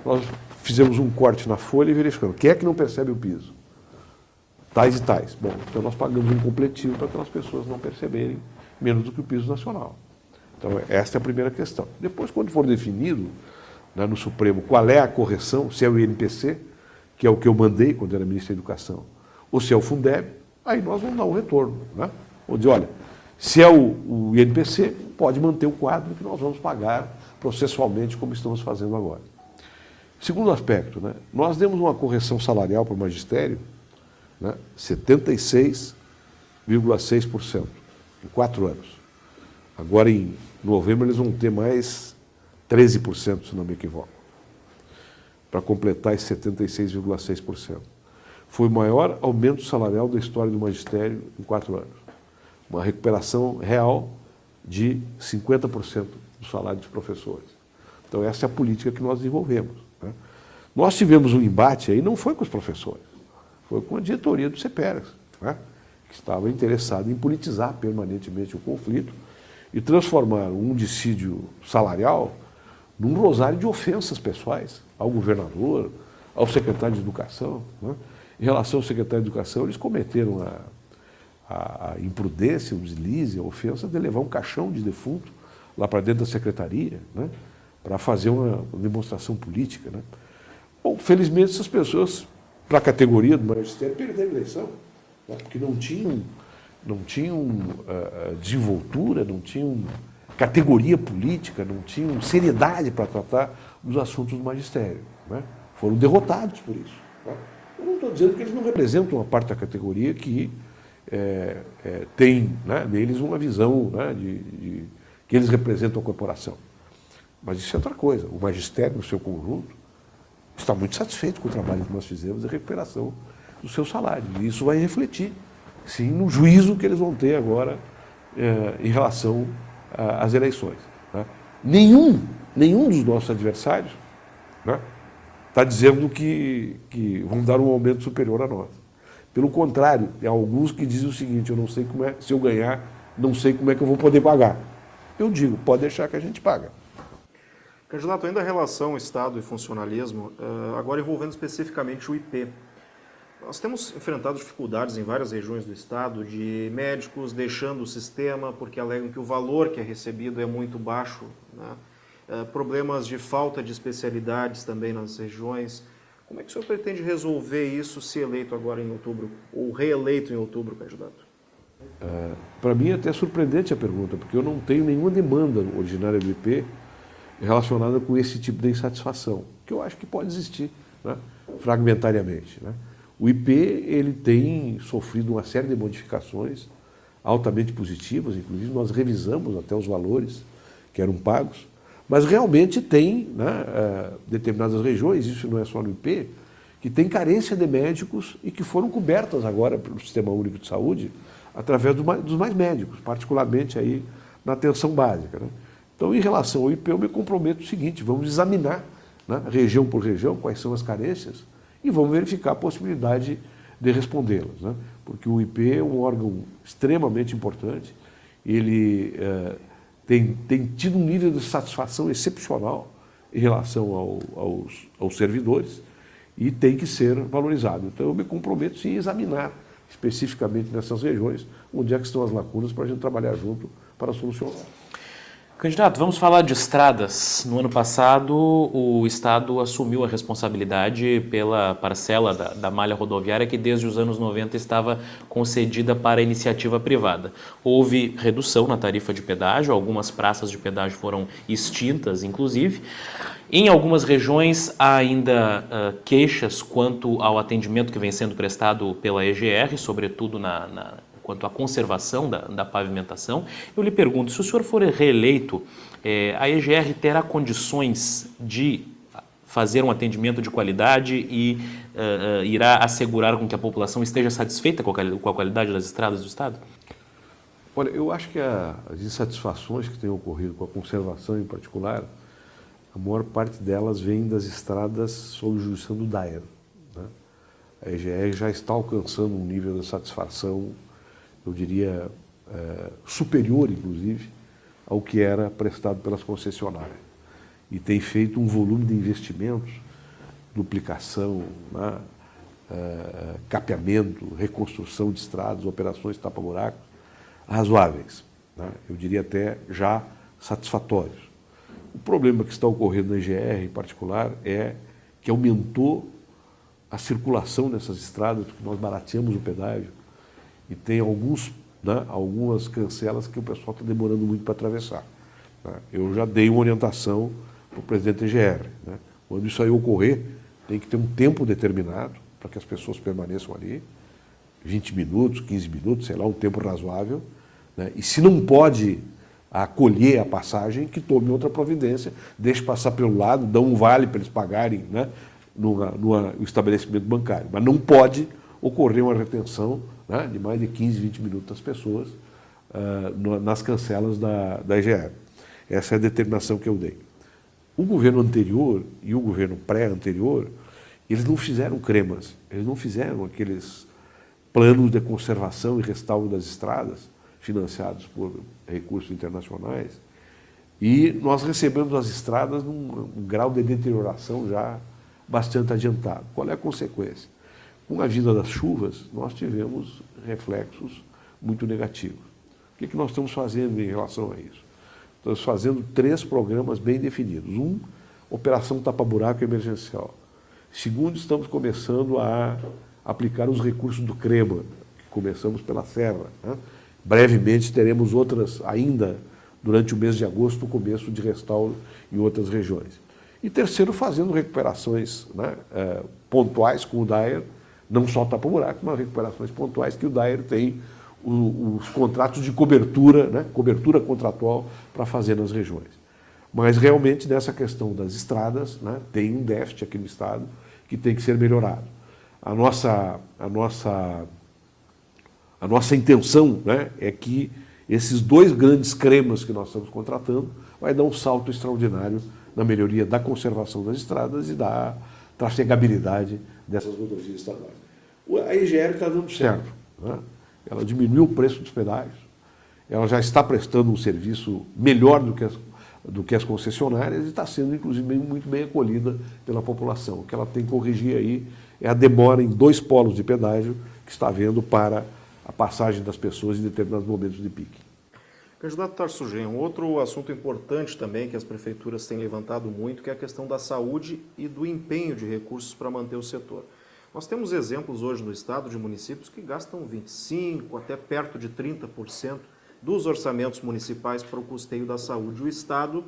Nós fizemos um corte na folha e verificamos. Quem é que não percebe o piso? Tais e tais. Bom, então nós pagamos um completivo para aquelas pessoas não perceberem menos do que o piso nacional. Então, esta é a primeira questão. Depois, quando for definido, né, no Supremo qual é a correção, se é o INPC, que é o que eu mandei quando era ministro da Educação, ou se é o Fundeb, aí nós vamos dar um retorno. Né? Vamos dizer, olha, se é o INPC, pode manter o quadro que nós vamos pagar processualmente, como estamos fazendo agora. Segundo aspecto, né, nós demos uma correção salarial para o magistério, né, 76,6% em 4 anos. Agora, em novembro, eles vão ter mais 13%, se não me equivoco, para completar esse 76,6%. Foi o maior aumento salarial da história do magistério em 4 anos. Uma recuperação real de 50% do salário dos professores. Então, essa é a política que nós desenvolvemos. Né? Nós tivemos um embate aí, não foi com os professores, foi com a diretoria do CEPERAS, né? Que estava interessada em politizar permanentemente o conflito e transformar um dissídio salarial num rosário de ofensas pessoais ao governador, ao secretário de Educação. Né? Em relação ao secretário de Educação, eles cometeram a imprudência, o deslize, a ofensa de levar um caixão de defunto lá para dentro da secretaria, né? Para fazer uma demonstração política. Né? Bom, felizmente essas pessoas, para a categoria do magistério, perderam a eleição, né? Porque não tinham desenvoltura, não tinham categoria política, não tinham seriedade para tratar dos assuntos do magistério. Né? Foram derrotados por isso. Né? Eu não estou dizendo que eles não representam uma parte da categoria que tem, né, neles uma visão, né, que eles representam a corporação. Mas isso é outra coisa. O magistério, no seu conjunto, está muito satisfeito com o trabalho que nós fizemos de recuperação do seu salário. E isso vai refletir, sim, no juízo que eles vão ter agora em relação às eleições. Né? Nenhum dos nossos adversários, né, está dizendo que vão dar um aumento superior a nós. Pelo contrário, há alguns que dizem o seguinte: eu não sei como é, se eu ganhar, não sei como é que eu vou poder pagar. Eu digo, pode deixar que a gente paga. Candidato, ainda a relação Estado e funcionalismo, agora envolvendo especificamente o IP. Nós temos enfrentado dificuldades em várias regiões do Estado de médicos deixando o sistema porque alegam que o valor que é recebido é muito baixo, né? Problemas de falta de especialidades também nas regiões. Como é que o senhor pretende resolver isso se eleito agora em outubro, ou reeleito em outubro, candidato? Para mim é até surpreendente a pergunta, porque eu não tenho nenhuma demanda originária do IP relacionada com esse tipo de insatisfação, que eu acho que pode existir, né, fragmentariamente. Né? O IP ele tem sofrido uma série de modificações altamente positivas, inclusive nós revisamos até os valores que eram pagos, mas realmente tem, né, determinadas regiões, isso não é só no IP, que tem carência de médicos e que foram cobertas agora pelo Sistema Único de Saúde através dos mais médicos, particularmente aí na atenção básica. Né? Então, em relação ao IP, eu me comprometo o seguinte: vamos examinar, né, região por região, quais são as carências e vamos verificar a possibilidade de respondê-las, né? Porque o IP é um órgão extremamente importante, ele tem tido um nível de satisfação excepcional em relação aos servidores e tem que ser valorizado. Então eu me comprometo sim a examinar especificamente nessas regiões onde é que estão as lacunas para a gente trabalhar junto para solucionar. Candidato, vamos falar de estradas. No ano passado, o Estado assumiu a responsabilidade pela parcela da malha rodoviária que desde os anos 90 estava concedida para a iniciativa privada. Houve redução na tarifa de pedágio, algumas praças de pedágio foram extintas, inclusive. Em algumas regiões há ainda queixas quanto ao atendimento que vem sendo prestado pela EGR, sobretudo quanto à conservação da pavimentação. Eu lhe pergunto, se o senhor for reeleito, a EGR terá condições de fazer um atendimento de qualidade e irá assegurar com que a população esteja satisfeita com a qualidade das estradas do Estado? Olha, eu acho que as insatisfações que têm ocorrido com a conservação em particular, a maior parte delas vem das estradas sob jurisdição do DAER, né? A EGR já está alcançando um nível de satisfação, eu diria, superior, inclusive, ao que era prestado pelas concessionárias. E tem feito um volume de investimentos, duplicação, né, capeamento, reconstrução de estradas, operações tapa-buracos, razoáveis, né? Eu diria até já satisfatórios. O problema que está ocorrendo na EGR, em particular, é que aumentou a circulação nessas estradas, porque nós barateamos o pedágio, e tem algumas cancelas que o pessoal está demorando muito para atravessar, né? Eu já dei uma orientação para o presidente da EGR, né? Quando isso aí ocorrer, tem que ter um tempo determinado para que as pessoas permaneçam ali, 20 minutos, 15 minutos, sei lá, um tempo razoável, né? E se não pode acolher a passagem, que tome outra providência, deixe passar pelo lado, dá um vale para eles pagarem, né, no estabelecimento bancário. Mas não pode ocorrer uma retenção, né, de mais de 15, 20 minutos das pessoas nas cancelas da EGR. Essa é a determinação que eu dei. O governo anterior e o governo pré-anterior, eles não fizeram cremas, eles não fizeram aqueles planos de conservação e restauro das estradas, financiados por recursos internacionais, e nós recebemos as estradas num grau de deterioração já bastante adiantado. Qual é a consequência? Com a vinda das chuvas, nós tivemos reflexos muito negativos. O que nós estamos fazendo em relação a isso? Estamos fazendo 3 programas bem definidos. Um, operação tapa-buraco emergencial. Segundo, estamos começando a aplicar os recursos do CREMA, que começamos pela Serra, né? Brevemente teremos outras, ainda durante o mês de agosto, o começo de restauro em outras regiões. E terceiro, fazendo recuperações, né, pontuais com o DAER, não só tapa-buraco, mas recuperações pontuais que o DAER tem os contratos de cobertura, né, cobertura contratual para fazer nas regiões. Mas realmente nessa questão das estradas, né, tem um déficit aqui no Estado que tem que ser melhorado. A nossa intenção, né, é que esses 2 grandes cremas que nós estamos contratando vai dar um salto extraordinário na melhoria da conservação das estradas e da trafegabilidade dessas rodovias estaduais. A EGR está dando certo, né? Ela diminuiu o preço dos pedágios, ela já está prestando um serviço melhor do que as concessionárias e está sendo, inclusive, muito bem acolhida pela população. O que ela tem que corrigir aí é a demora em 2 polos de pedágio que está havendo para a passagem das pessoas em determinados momentos de pique. Candidato Tarso Genro, um outro assunto importante também que as prefeituras têm levantado muito, que é a questão da saúde e do empenho de recursos para manter o setor. Nós temos exemplos hoje no Estado de municípios que gastam 25% até perto de 30% dos orçamentos municipais para o custeio da saúde. O Estado,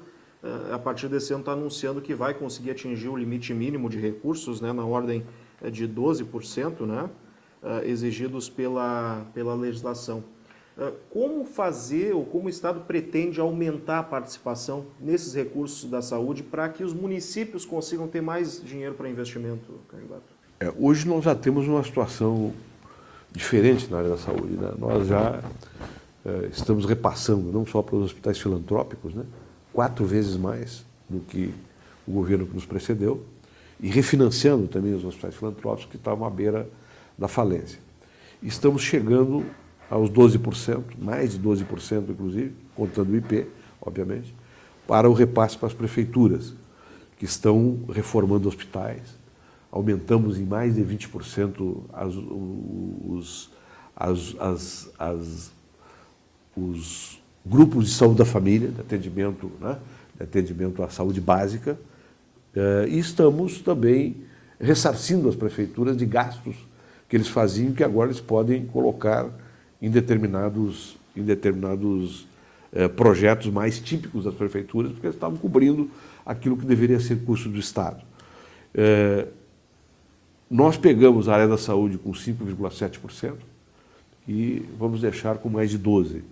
a partir desse ano, está anunciando que vai conseguir atingir o limite mínimo de recursos, né, na ordem de 12%, né, exigidos pela legislação. Como fazer, ou como o Estado pretende aumentar a participação nesses recursos da saúde para que os municípios consigam ter mais dinheiro para investimento, candidato? Hoje nós já temos uma situação diferente na área da saúde, né? Nós já estamos repassando, não só para os hospitais filantrópicos, né, 4 vezes mais do que o governo que nos precedeu, e refinanciando também os hospitais filantrópicos que estavam à beira da falência. Estamos chegando aos 12%, mais de 12%, inclusive, contando o IP, obviamente, para o repasse para as prefeituras, que estão reformando hospitais. Aumentamos em mais de 20% os grupos de saúde da família, de atendimento, né, de atendimento à saúde básica, e estamos também ressarcindo as prefeituras de gastos que eles faziam, que agora eles podem colocar em determinados projetos mais típicos das prefeituras, porque eles estavam cobrindo aquilo que deveria ser custo do Estado. Nós pegamos a área da saúde com 5,7% e vamos deixar com mais de 12%.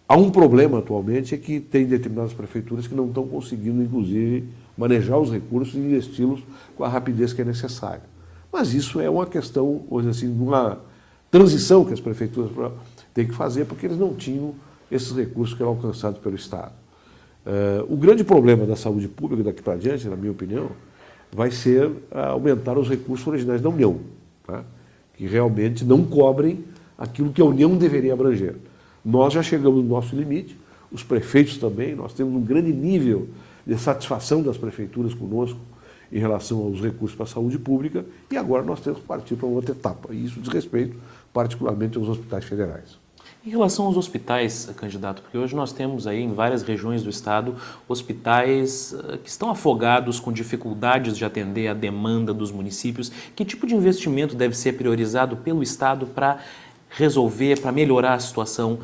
Há um problema atualmente, é que tem determinadas prefeituras que não estão conseguindo, inclusive, manejar os recursos e investi-los com a rapidez que é necessária. Mas isso é uma questão, vamos dizer assim, uma transição que as prefeituras têm que fazer, porque eles não tinham esses recursos que eram alcançados pelo Estado. O grande problema da saúde pública daqui para diante, na minha opinião, vai ser aumentar os recursos originais da União, tá? Que realmente não cobrem aquilo que a União deveria abranger. Nós já chegamos no nosso limite, os prefeitos também, nós temos um grande nível de satisfação das prefeituras conosco em relação aos recursos para a saúde pública, e agora nós temos que partir para outra etapa, e isso diz respeito particularmente aos hospitais federais. Em relação aos hospitais, candidato, porque hoje nós temos aí em várias regiões do estado hospitais que estão afogados com dificuldades de atender a demanda dos municípios. Que tipo de investimento deve ser priorizado pelo estado para resolver, para melhorar a situação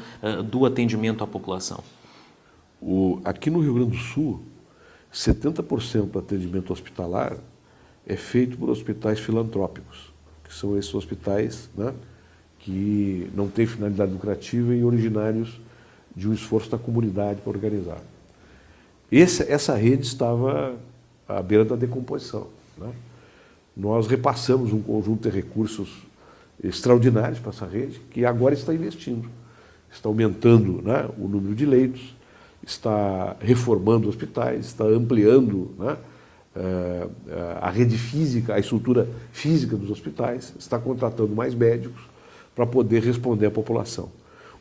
do atendimento à população? Aqui no Rio Grande do Sul, 70% do atendimento hospitalar é feito por hospitais filantrópicos, que são esses hospitais, né, que não têm finalidade lucrativa e originários de um esforço da comunidade para organizar. Essa rede estava à beira da decomposição, né? Nós repassamos um conjunto de recursos extraordinários para essa rede, que agora está investindo, está aumentando, né, o número de leitos, está reformando hospitais, está ampliando, né, a rede física, a estrutura física dos hospitais, está contratando mais médicos para poder responder à população.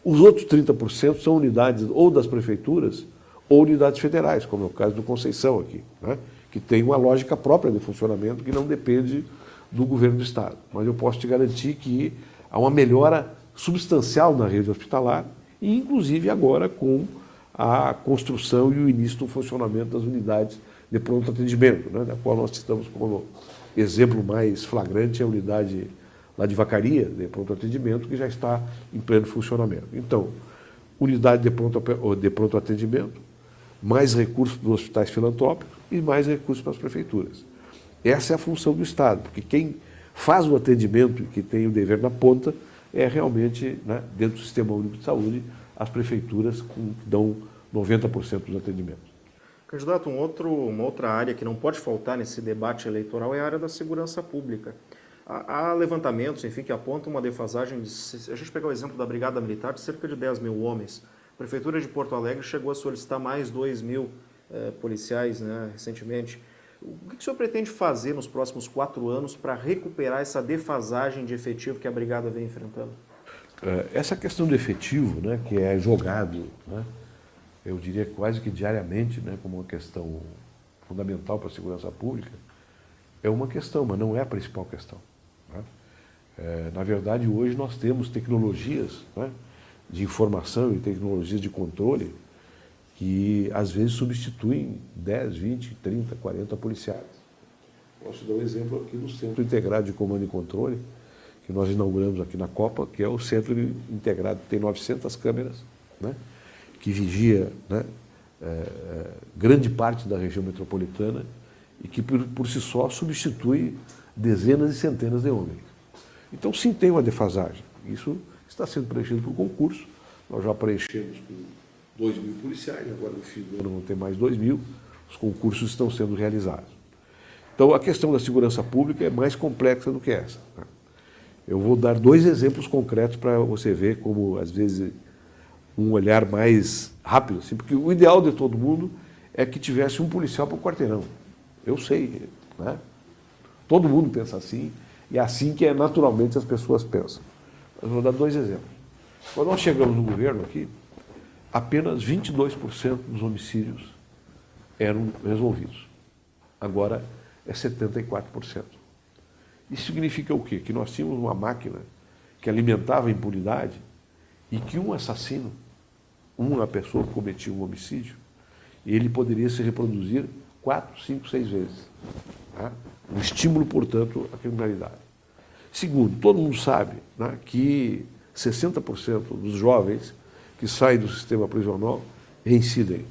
Os outros 30% são unidades ou das prefeituras ou unidades federais, como é o caso do Conceição aqui, né, que tem uma lógica própria de funcionamento que não depende do governo do Estado. Mas eu posso te garantir que há uma melhora substancial na rede hospitalar e, inclusive, agora com a construção e o início do funcionamento das unidades de pronto atendimento, né, da qual nós estamos como exemplo mais flagrante a unidade lá de Vacaria, de pronto atendimento, que já está em pleno funcionamento. Então, unidade de pronto atendimento, mais recursos para os hospitais filantrópicos e mais recursos para as prefeituras. Essa é a função do Estado, porque quem faz o atendimento e que tem o dever na ponta é realmente, né, dentro do Sistema Único de Saúde, as prefeituras que dão 90% dos atendimentos. Candidato, uma outra área que não pode faltar nesse debate eleitoral é a área da segurança pública. Há levantamentos, enfim, que apontam uma defasagem a gente pegar o exemplo da Brigada Militar, de cerca de 10 mil homens. A Prefeitura de Porto Alegre chegou a solicitar mais 2 mil policiais, né, recentemente. O que o senhor pretende fazer nos próximos 4 anos para recuperar essa defasagem de efetivo que a Brigada vem enfrentando? Essa questão do efetivo, né, que é jogado, né, eu diria quase que diariamente, né, como uma questão fundamental para a segurança pública, é uma questão, mas não é a principal questão, né? Na verdade, hoje nós temos tecnologias, né, de informação e tecnologias de controle que às vezes substituem 10, 20, 30, 40 policiais. Posso dar um exemplo aqui do Centro Integrado de Comando e Controle, que nós inauguramos aqui na Copa, que é o Centro Integrado, tem 900 câmeras, né, que vigia, né, grande parte da região metropolitana e que por si só substitui dezenas e centenas de homens. Então sim, tem uma defasagem. Isso está sendo preenchido por concurso. Nós já preenchemos com 2 mil policiais, agora no fim do ano vão ter mais 2 mil. Os concursos estão sendo realizados. Então a questão da segurança pública é mais complexa do que essa, né? Eu vou dar 2 exemplos concretos para você ver como, às vezes, um olhar mais rápido, assim, porque o ideal de todo mundo é que tivesse um policial por quarteirão. Eu sei, né? Todo mundo pensa assim, E é assim que naturalmente as pessoas pensam. Eu vou dar 2 exemplos. Quando nós chegamos no governo aqui, apenas 22% dos homicídios eram resolvidos. Agora é 74%. Isso significa o quê? Que nós tínhamos uma máquina que alimentava a impunidade e que um assassino, uma pessoa que cometia um homicídio, ele poderia se reproduzir 4, 5, 6 vezes. Tá? Um estímulo, portanto, à criminalidade. Segundo, todo mundo sabe, né, que 60% dos jovens que saem do sistema prisional reincidem.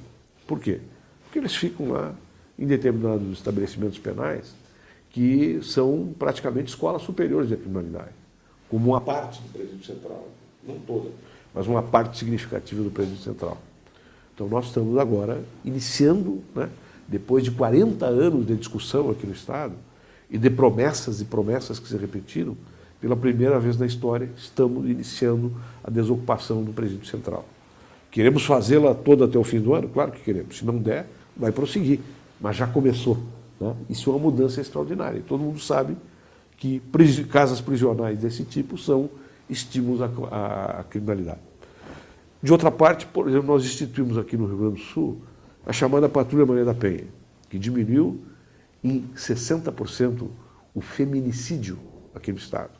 Por quê? Porque eles ficam lá em determinados estabelecimentos penais que são praticamente escolas superiores da criminalidade, como uma parte do presídio central, não toda, mas uma parte significativa do presídio central. Então nós estamos agora iniciando, né, depois de 40 anos de discussão aqui no Estado, e de promessas e promessas que se repetiram, pela primeira vez na história, estamos iniciando a desocupação do presídio central. Queremos fazê-la toda até o fim do ano? Claro que queremos. Se não der, vai prosseguir. Mas já começou. Né? Isso é uma mudança extraordinária. Todo mundo sabe que casas prisionais desse tipo são estímulos à criminalidade. De outra parte, por exemplo, nós instituímos aqui no Rio Grande do Sul a chamada Patrulha Maria da Penha, que diminuiu em 60% o feminicídio aqui no Estado,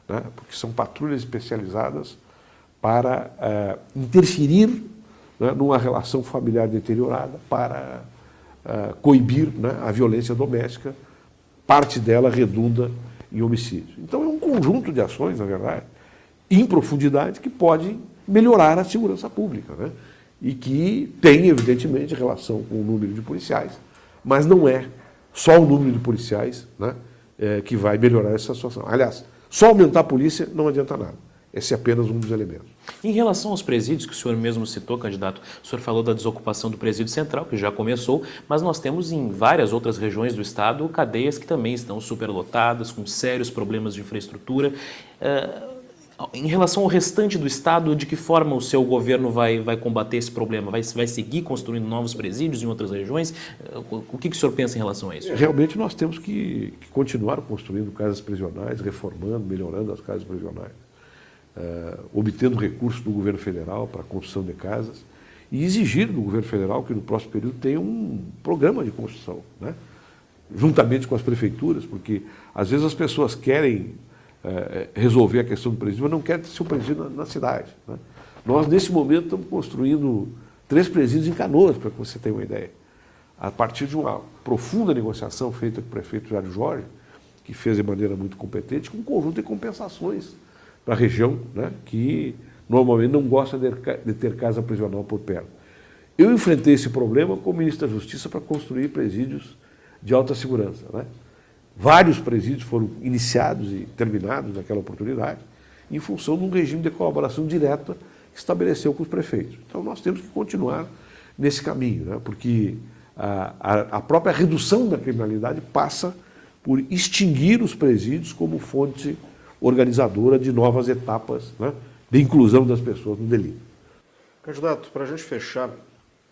né? Porque são patrulhas especializadas para interferir, né, numa relação familiar deteriorada, para coibir, né, a violência doméstica, parte dela redunda em homicídio. Então é um conjunto de ações, na verdade, em profundidade, que pode melhorar a segurança pública, né? E que tem, evidentemente, relação com o número de policiais, mas não é só o número de policiais, né, que vai melhorar essa situação. Aliás, só aumentar a polícia não adianta nada. Esse é apenas um dos elementos. Em relação aos presídios, que o senhor mesmo citou, candidato, o senhor falou da desocupação do presídio central, que já começou, mas nós temos em várias outras regiões do estado cadeias que também estão superlotadas, com sérios problemas de infraestrutura. Em relação ao restante do estado, de que forma o seu governo vai combater esse problema? Vai seguir construindo novos presídios em outras regiões? O que o senhor pensa em relação a isso? Realmente nós temos que continuar construindo casas prisionais, reformando, melhorando as casas prisionais, obtendo recursos do governo federal para a construção de casas e exigir do governo federal que no próximo período tenha um programa de construção, né? Juntamente com as prefeituras, porque às vezes as pessoas querem resolver a questão do presídio, mas não querem ter seu presídio na cidade, né? Nós, nesse momento, estamos construindo 3 presídios em Canoas, para que você tenha uma ideia. A partir de uma profunda negociação feita com o prefeito Jário Jorge, que fez de maneira muito competente, com um conjunto de compensações para a região, né, que normalmente não gosta de ter casa prisional por perto. Eu enfrentei esse problema como ministro da Justiça para construir presídios de alta segurança, né? Vários presídios foram iniciados e terminados naquela oportunidade, em função de um regime de colaboração direta que estabeleceu com os prefeitos. Então nós temos que continuar nesse caminho, né? Porque a própria redução da criminalidade passa por extinguir os presídios como fonte organizadora de novas etapas, né, de inclusão das pessoas no delito. Candidato, para a gente fechar,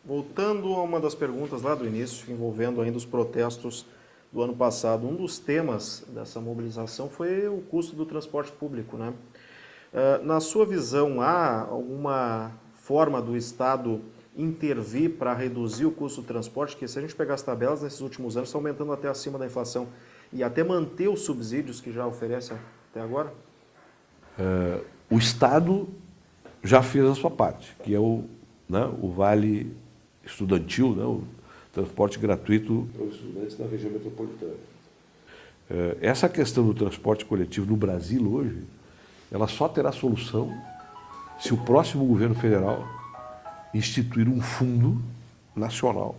voltando a uma das perguntas lá do início, envolvendo ainda os protestos do ano passado, um dos temas dessa mobilização foi o custo do transporte público, né? Na sua visão, há alguma forma do Estado intervir para reduzir o custo do transporte? Que se a gente pegar as tabelas nesses últimos anos, está aumentando até acima da inflação, e até manter os subsídios que já oferece até agora? O Estado já fez a sua parte, que é o vale estudantil, né, o transporte gratuito para os estudantes da região metropolitana. Essa questão do transporte coletivo no Brasil hoje, ela só terá solução se o próximo governo federal instituir um fundo nacional,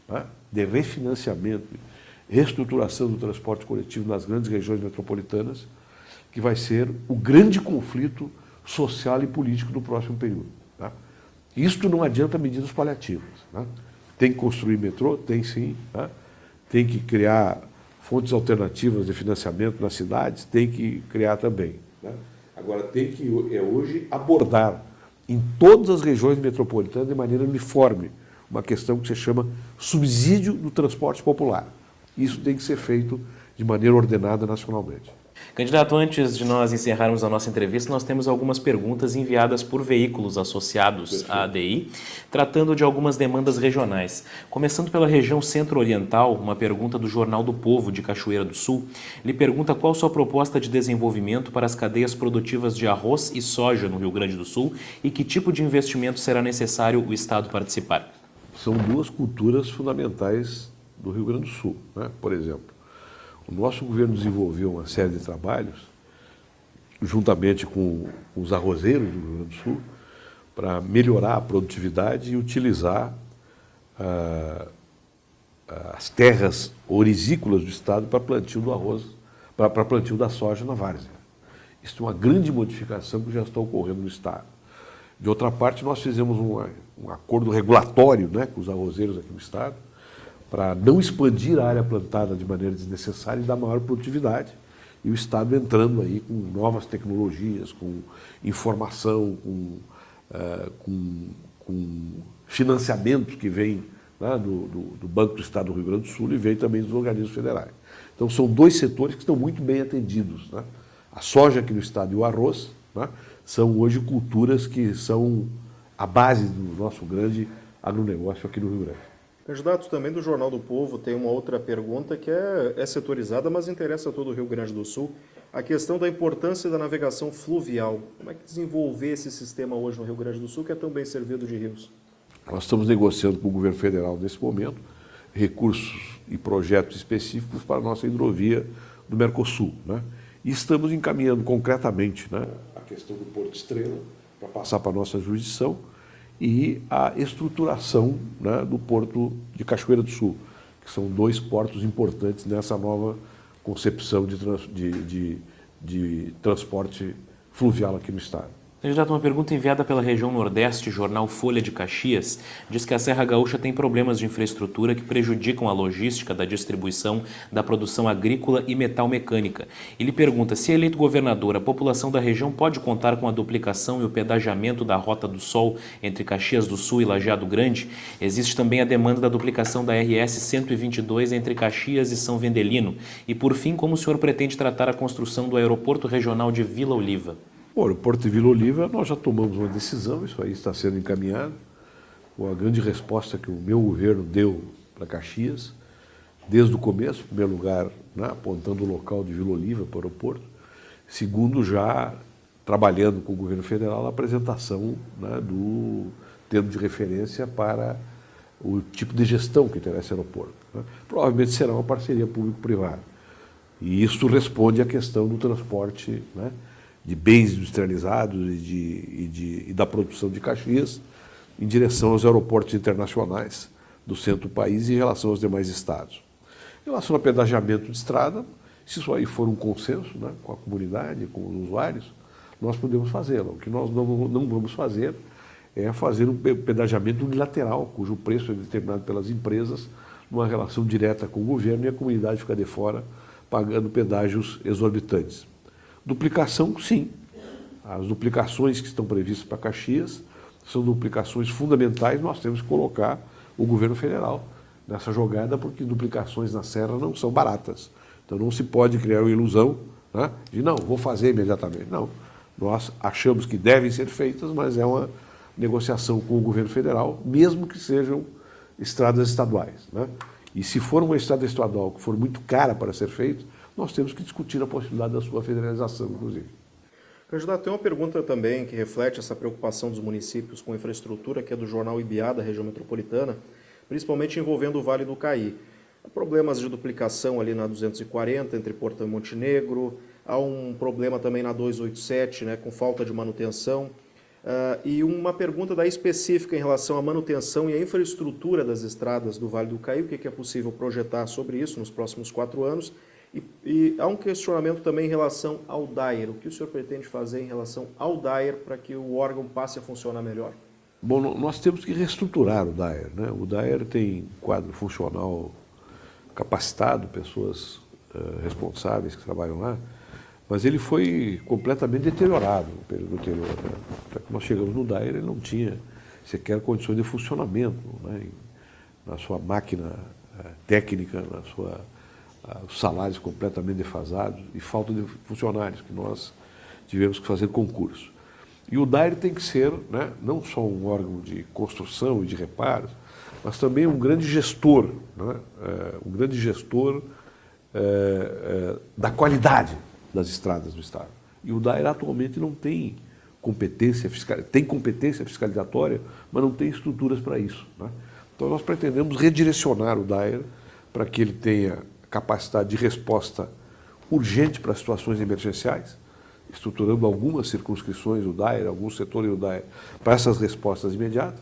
né, de refinanciamento, reestruturação do transporte coletivo nas grandes regiões metropolitanas, que vai ser o grande conflito social e político do próximo período. Tá? Isto não adianta medidas paliativas. Tá? Tem que construir metrô? Tem sim. Tá? Tem que criar fontes alternativas de financiamento nas cidades? Tem que criar também. Tá? Agora, tem que hoje abordar em todas as regiões metropolitanas de maneira uniforme uma questão que se chama subsídio do transporte popular. Isso tem que ser feito de maneira ordenada nacionalmente. Candidato, antes de nós encerrarmos a nossa entrevista, nós temos algumas perguntas enviadas por veículos associados à ADI, tratando de algumas demandas regionais. Começando pela região centro-oriental, uma pergunta do Jornal do Povo de Cachoeira do Sul. Ele pergunta qual sua proposta de desenvolvimento para as cadeias produtivas de arroz e soja no Rio Grande do Sul e que tipo de investimento será necessário o Estado participar. São duas culturas fundamentais do Rio Grande do Sul, né? Por exemplo, o nosso governo desenvolveu uma série de trabalhos, juntamente com os arrozeiros do Rio Grande do Sul, para melhorar a produtividade e utilizar as terras orizícolas do Estado para plantio do arroz, para plantio da soja na várzea. Isso é uma grande modificação que já está ocorrendo no Estado. De outra parte, nós fizemos um acordo regulatório, né, com os arrozeiros aqui no Estado, para não expandir a área plantada de maneira desnecessária e dar maior produtividade. E o Estado entrando aí com novas tecnologias, com informação, com financiamento que vem, né, do Banco do Estado do Rio Grande do Sul e vem também dos organismos federais. Então são dois setores que estão muito bem atendidos, né? A soja aqui no Estado e o arroz, né, são hoje culturas que são a base do nosso grande agronegócio aqui no Rio Grande. Candidato, também do Jornal do Povo tem uma outra pergunta que é setorizada, mas interessa a todo o Rio Grande do Sul. A questão da importância da navegação fluvial. Como é que desenvolver esse sistema hoje no Rio Grande do Sul, que é tão bem servido de rios? Nós estamos negociando com o governo federal nesse momento recursos e projetos específicos para a nossa hidrovia do Mercosul, né? E estamos encaminhando concretamente, né, a questão do Porto Estrela para passar para a nossa jurisdição e a estruturação, né, do Porto de Cachoeira do Sul, que são dois portos importantes nessa nova concepção de transporte fluvial aqui no Estado. Candidato, uma pergunta enviada pela região Nordeste, jornal Folha de Caxias, diz que a Serra Gaúcha tem problemas de infraestrutura que prejudicam a logística da distribuição da produção agrícola e metal-mecânica. Ele pergunta, se eleito governador, a população da região pode contar com a duplicação e o pedagiamento da Rota do Sol entre Caxias do Sul e Lajeado Grande? Existe também a demanda da duplicação da RS 122 entre Caxias e São Vendelino. E, por fim, como o senhor pretende tratar a construção do aeroporto regional de Vila Oliva? Bom, o Porto de Vila Oliva, nós já tomamos uma decisão, isso aí está sendo encaminhado, com a grande resposta que o meu governo deu para Caxias, desde o começo, em primeiro lugar, né, apontando o local de Vila Oliva para o aeroporto, segundo, já trabalhando com o governo federal a apresentação, né, do termo de referência para o tipo de gestão que terá esse aeroporto, né. Provavelmente será uma parceria público-privada. E isso responde à questão do transporte, né, de bens industrializados e da produção de Caxias em direção aos aeroportos internacionais do centro do país e em relação aos demais estados. Em relação ao pedagiamento de estrada, se isso aí for um consenso, né, com a comunidade, com os usuários, nós podemos fazê-lo. O que nós não vamos fazer é fazer um pedagiamento unilateral, cujo preço é determinado pelas empresas, numa relação direta com o governo e a comunidade fica de fora pagando pedágios exorbitantes. Duplicação, sim. As duplicações que estão previstas para Caxias são duplicações fundamentais, nós temos que colocar o governo federal nessa jogada, porque duplicações na serra não são baratas. Então não se pode criar uma ilusão, né, de não, vou fazer imediatamente. Não, nós achamos que devem ser feitas, mas é uma negociação com o governo federal, mesmo que sejam estradas estaduais, né? E se for uma estrada estadual que for muito cara para ser feita, nós temos que discutir a possibilidade da sua federalização, inclusive. Candidato, tem uma pergunta também que reflete essa preocupação dos municípios com infraestrutura, que é do jornal Ibiá, da região metropolitana, principalmente envolvendo o Vale do Caí. Há problemas de duplicação ali na 240, entre Portão e Montenegro, há um problema também na 287, né, com falta de manutenção. E uma pergunta daí específica em relação à manutenção e à infraestrutura das estradas do Vale do Caí, o que é possível projetar sobre isso nos próximos 4 anos. E há um questionamento também em relação ao DAER. O que o senhor pretende fazer em relação ao DAER para que o órgão passe a funcionar melhor? Bom, nós temos que reestruturar o DAER, né? O DAER tem quadro funcional capacitado, pessoas responsáveis que trabalham lá, mas ele foi completamente deteriorado no período anterior, né? Até que nós chegamos no DAER, ele não tinha sequer condições de funcionamento, né, na sua máquina técnica, os salários completamente defasados e falta de funcionários, que nós tivemos que fazer concurso. E o DAER tem que ser, né, não só um órgão de construção e de reparos, mas também um grande gestor, né, um grande gestor da qualidade das estradas do Estado. E o DAER atualmente não tem competência fiscalizatória, mas não tem estruturas para isso, né? Então nós pretendemos redirecionar o DAER para que ele tenha capacidade de resposta urgente para situações emergenciais, estruturando algumas circunscrições do DAER, alguns setores do DAER, para essas respostas imediatas,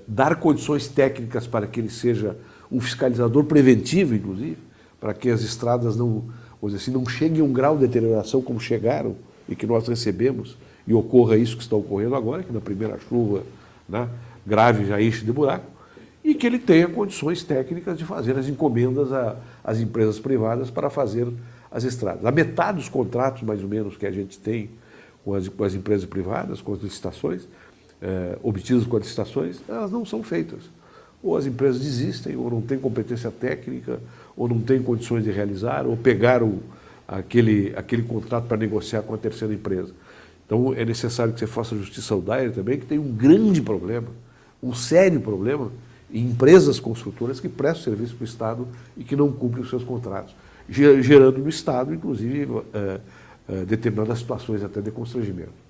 dar condições técnicas para que ele seja um fiscalizador preventivo, inclusive, para que as estradas não, vamos dizer assim, não cheguem a um grau de deterioração como chegaram e que nós recebemos, e ocorra isso que está ocorrendo agora, que na primeira chuva, né, grave já enche de buraco, e que ele tenha condições técnicas de fazer as encomendas às empresas privadas para fazer as estradas. A metade dos contratos, mais ou menos, que a gente tem com as empresas privadas, com as licitações, obtidas com as licitações, elas não são feitas. Ou as empresas desistem, ou não têm competência técnica, ou não têm condições de realizar, ou pegaram aquele contrato para negociar com a terceira empresa. Então é necessário que você faça justiça ao DAER também, que tem um grande problema, um sério problema, em empresas construtoras que prestam serviço para o Estado e que não cumprem os seus contratos, gerando no Estado, inclusive, determinadas situações até de constrangimento.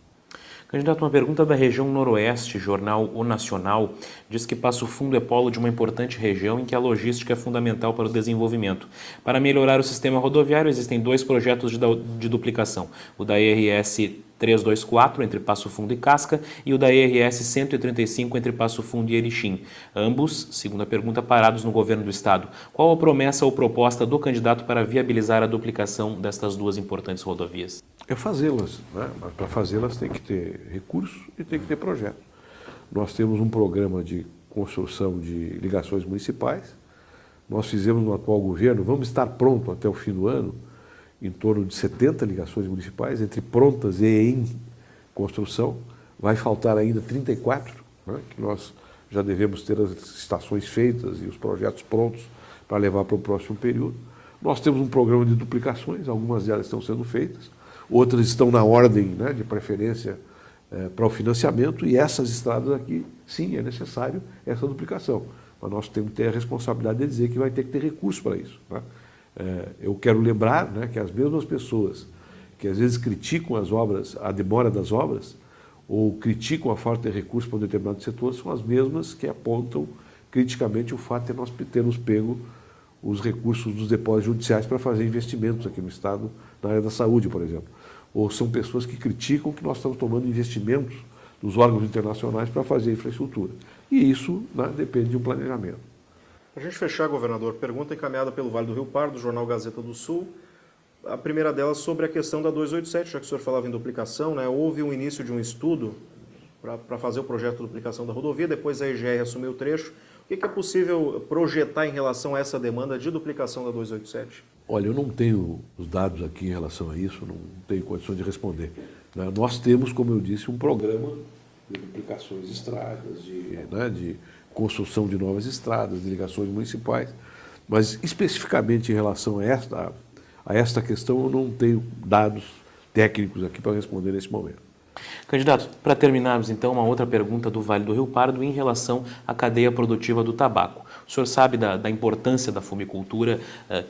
Candidato, uma pergunta da região noroeste, jornal O Nacional, diz que Passo Fundo é polo de uma importante região em que a logística é fundamental para o desenvolvimento. Para melhorar o sistema rodoviário, existem 2 projetos de duplicação, o da IRS 324 entre Passo Fundo e Casca e o da IRS 135 entre Passo Fundo e Erechim. Ambos, segundo a pergunta, parados no governo do Estado. Qual a promessa ou proposta do candidato para viabilizar a duplicação destas 2 importantes rodovias? É fazê-las, né? Mas para fazê-las tem que ter recursos e tem que ter projeto. Nós temos um programa de construção de ligações municipais. Nós fizemos no atual governo, vamos estar pronto até o fim do ano, em torno de 70 ligações municipais, entre prontas e em construção. Vai faltar ainda 34, né, que nós já devemos ter as estações feitas e os projetos prontos para levar para o próximo período. Nós temos um programa de duplicações, algumas delas estão sendo feitas, outras estão na ordem, né, de preferência para o financiamento, e essas estradas aqui, sim, é necessário essa duplicação. Mas nós temos que ter a responsabilidade de dizer que vai ter que ter recursos para isso, né? Eu quero lembrar, né, que as mesmas pessoas que às vezes criticam as obras, a demora das obras, ou criticam a falta de recursos para um determinado setor, são as mesmas que apontam criticamente o fato de nós termos pego os recursos dos depósitos judiciais para fazer investimentos aqui no Estado, na área da saúde, por exemplo. Ou são pessoas que criticam que nós estamos tomando investimentos dos órgãos internacionais para fazer infraestrutura. E isso, né, depende de um planejamento. Para a gente fechar, governador, pergunta encaminhada pelo Vale do Rio Pardo, do jornal Gazeta do Sul. A primeira delas sobre a questão da 287, já que o senhor falava em duplicação, né? Houve um início de um estudo para fazer o projeto de duplicação da rodovia, depois a EGR assumiu o trecho. O que é possível projetar em relação a essa demanda de duplicação da 287? Olha, eu não tenho os dados aqui em relação a isso, não tenho condições de responder. Nós temos, como eu disse, um programa de duplicações de estradas, de construção de novas estradas, de ligações municipais, mas especificamente em relação a esta questão eu não tenho dados técnicos aqui para responder nesse momento. Candidato, para terminarmos então, uma outra pergunta do Vale do Rio Pardo em relação à cadeia produtiva do tabaco. O senhor sabe da importância da fumicultura,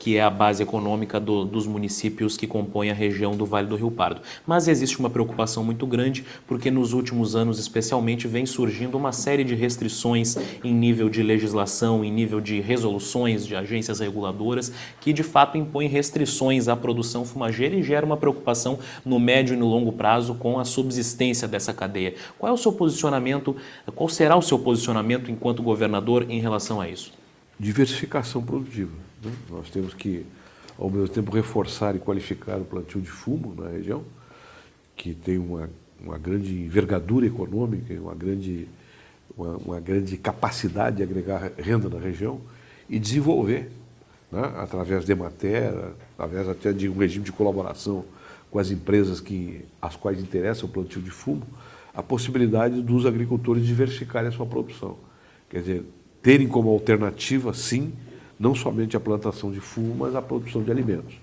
que é a base econômica dos municípios que compõem a região do Vale do Rio Pardo. Mas existe uma preocupação muito grande, porque nos últimos anos, especialmente, vem surgindo uma série de restrições em nível de legislação, em nível de resoluções de agências reguladoras, que de fato impõem restrições à produção fumageira e gera uma preocupação no médio e no longo prazo com a subsistência dessa cadeia. Qual é o seu posicionamento, qual será o seu posicionamento enquanto governador em relação a isso? Diversificação produtiva, né? Nós temos que, ao mesmo tempo, reforçar e qualificar o plantio de fumo na região, que tem uma grande envergadura econômica, uma grande capacidade de agregar renda na região, e desenvolver, né, através de Emater, através até de um regime de colaboração com as empresas às quais interessa o plantio de fumo, a possibilidade dos agricultores diversificarem a sua produção. Quer dizer, terem como alternativa, sim, não somente a plantação de fumo, mas a produção de alimentos.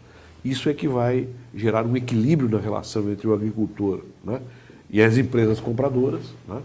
Isso é que vai gerar um equilíbrio na relação entre o agricultor, né, e as empresas compradoras, né,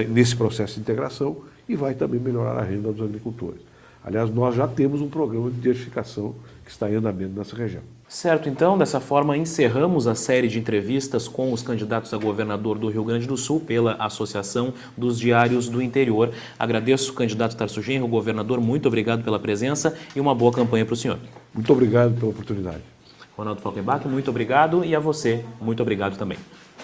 nesse processo de integração, e vai também melhorar a renda dos agricultores. Aliás, nós já temos um programa de diversificação que está em andamento nessa região. Certo, então, dessa forma, encerramos a série de entrevistas com os candidatos a governador do Rio Grande do Sul pela Associação dos Diários do Interior. Agradeço, candidato Tarso Genro, governador, muito obrigado pela presença e uma boa campanha para o senhor. Muito obrigado pela oportunidade. Ronaldo Falkenbach, muito obrigado, e a você, muito obrigado também.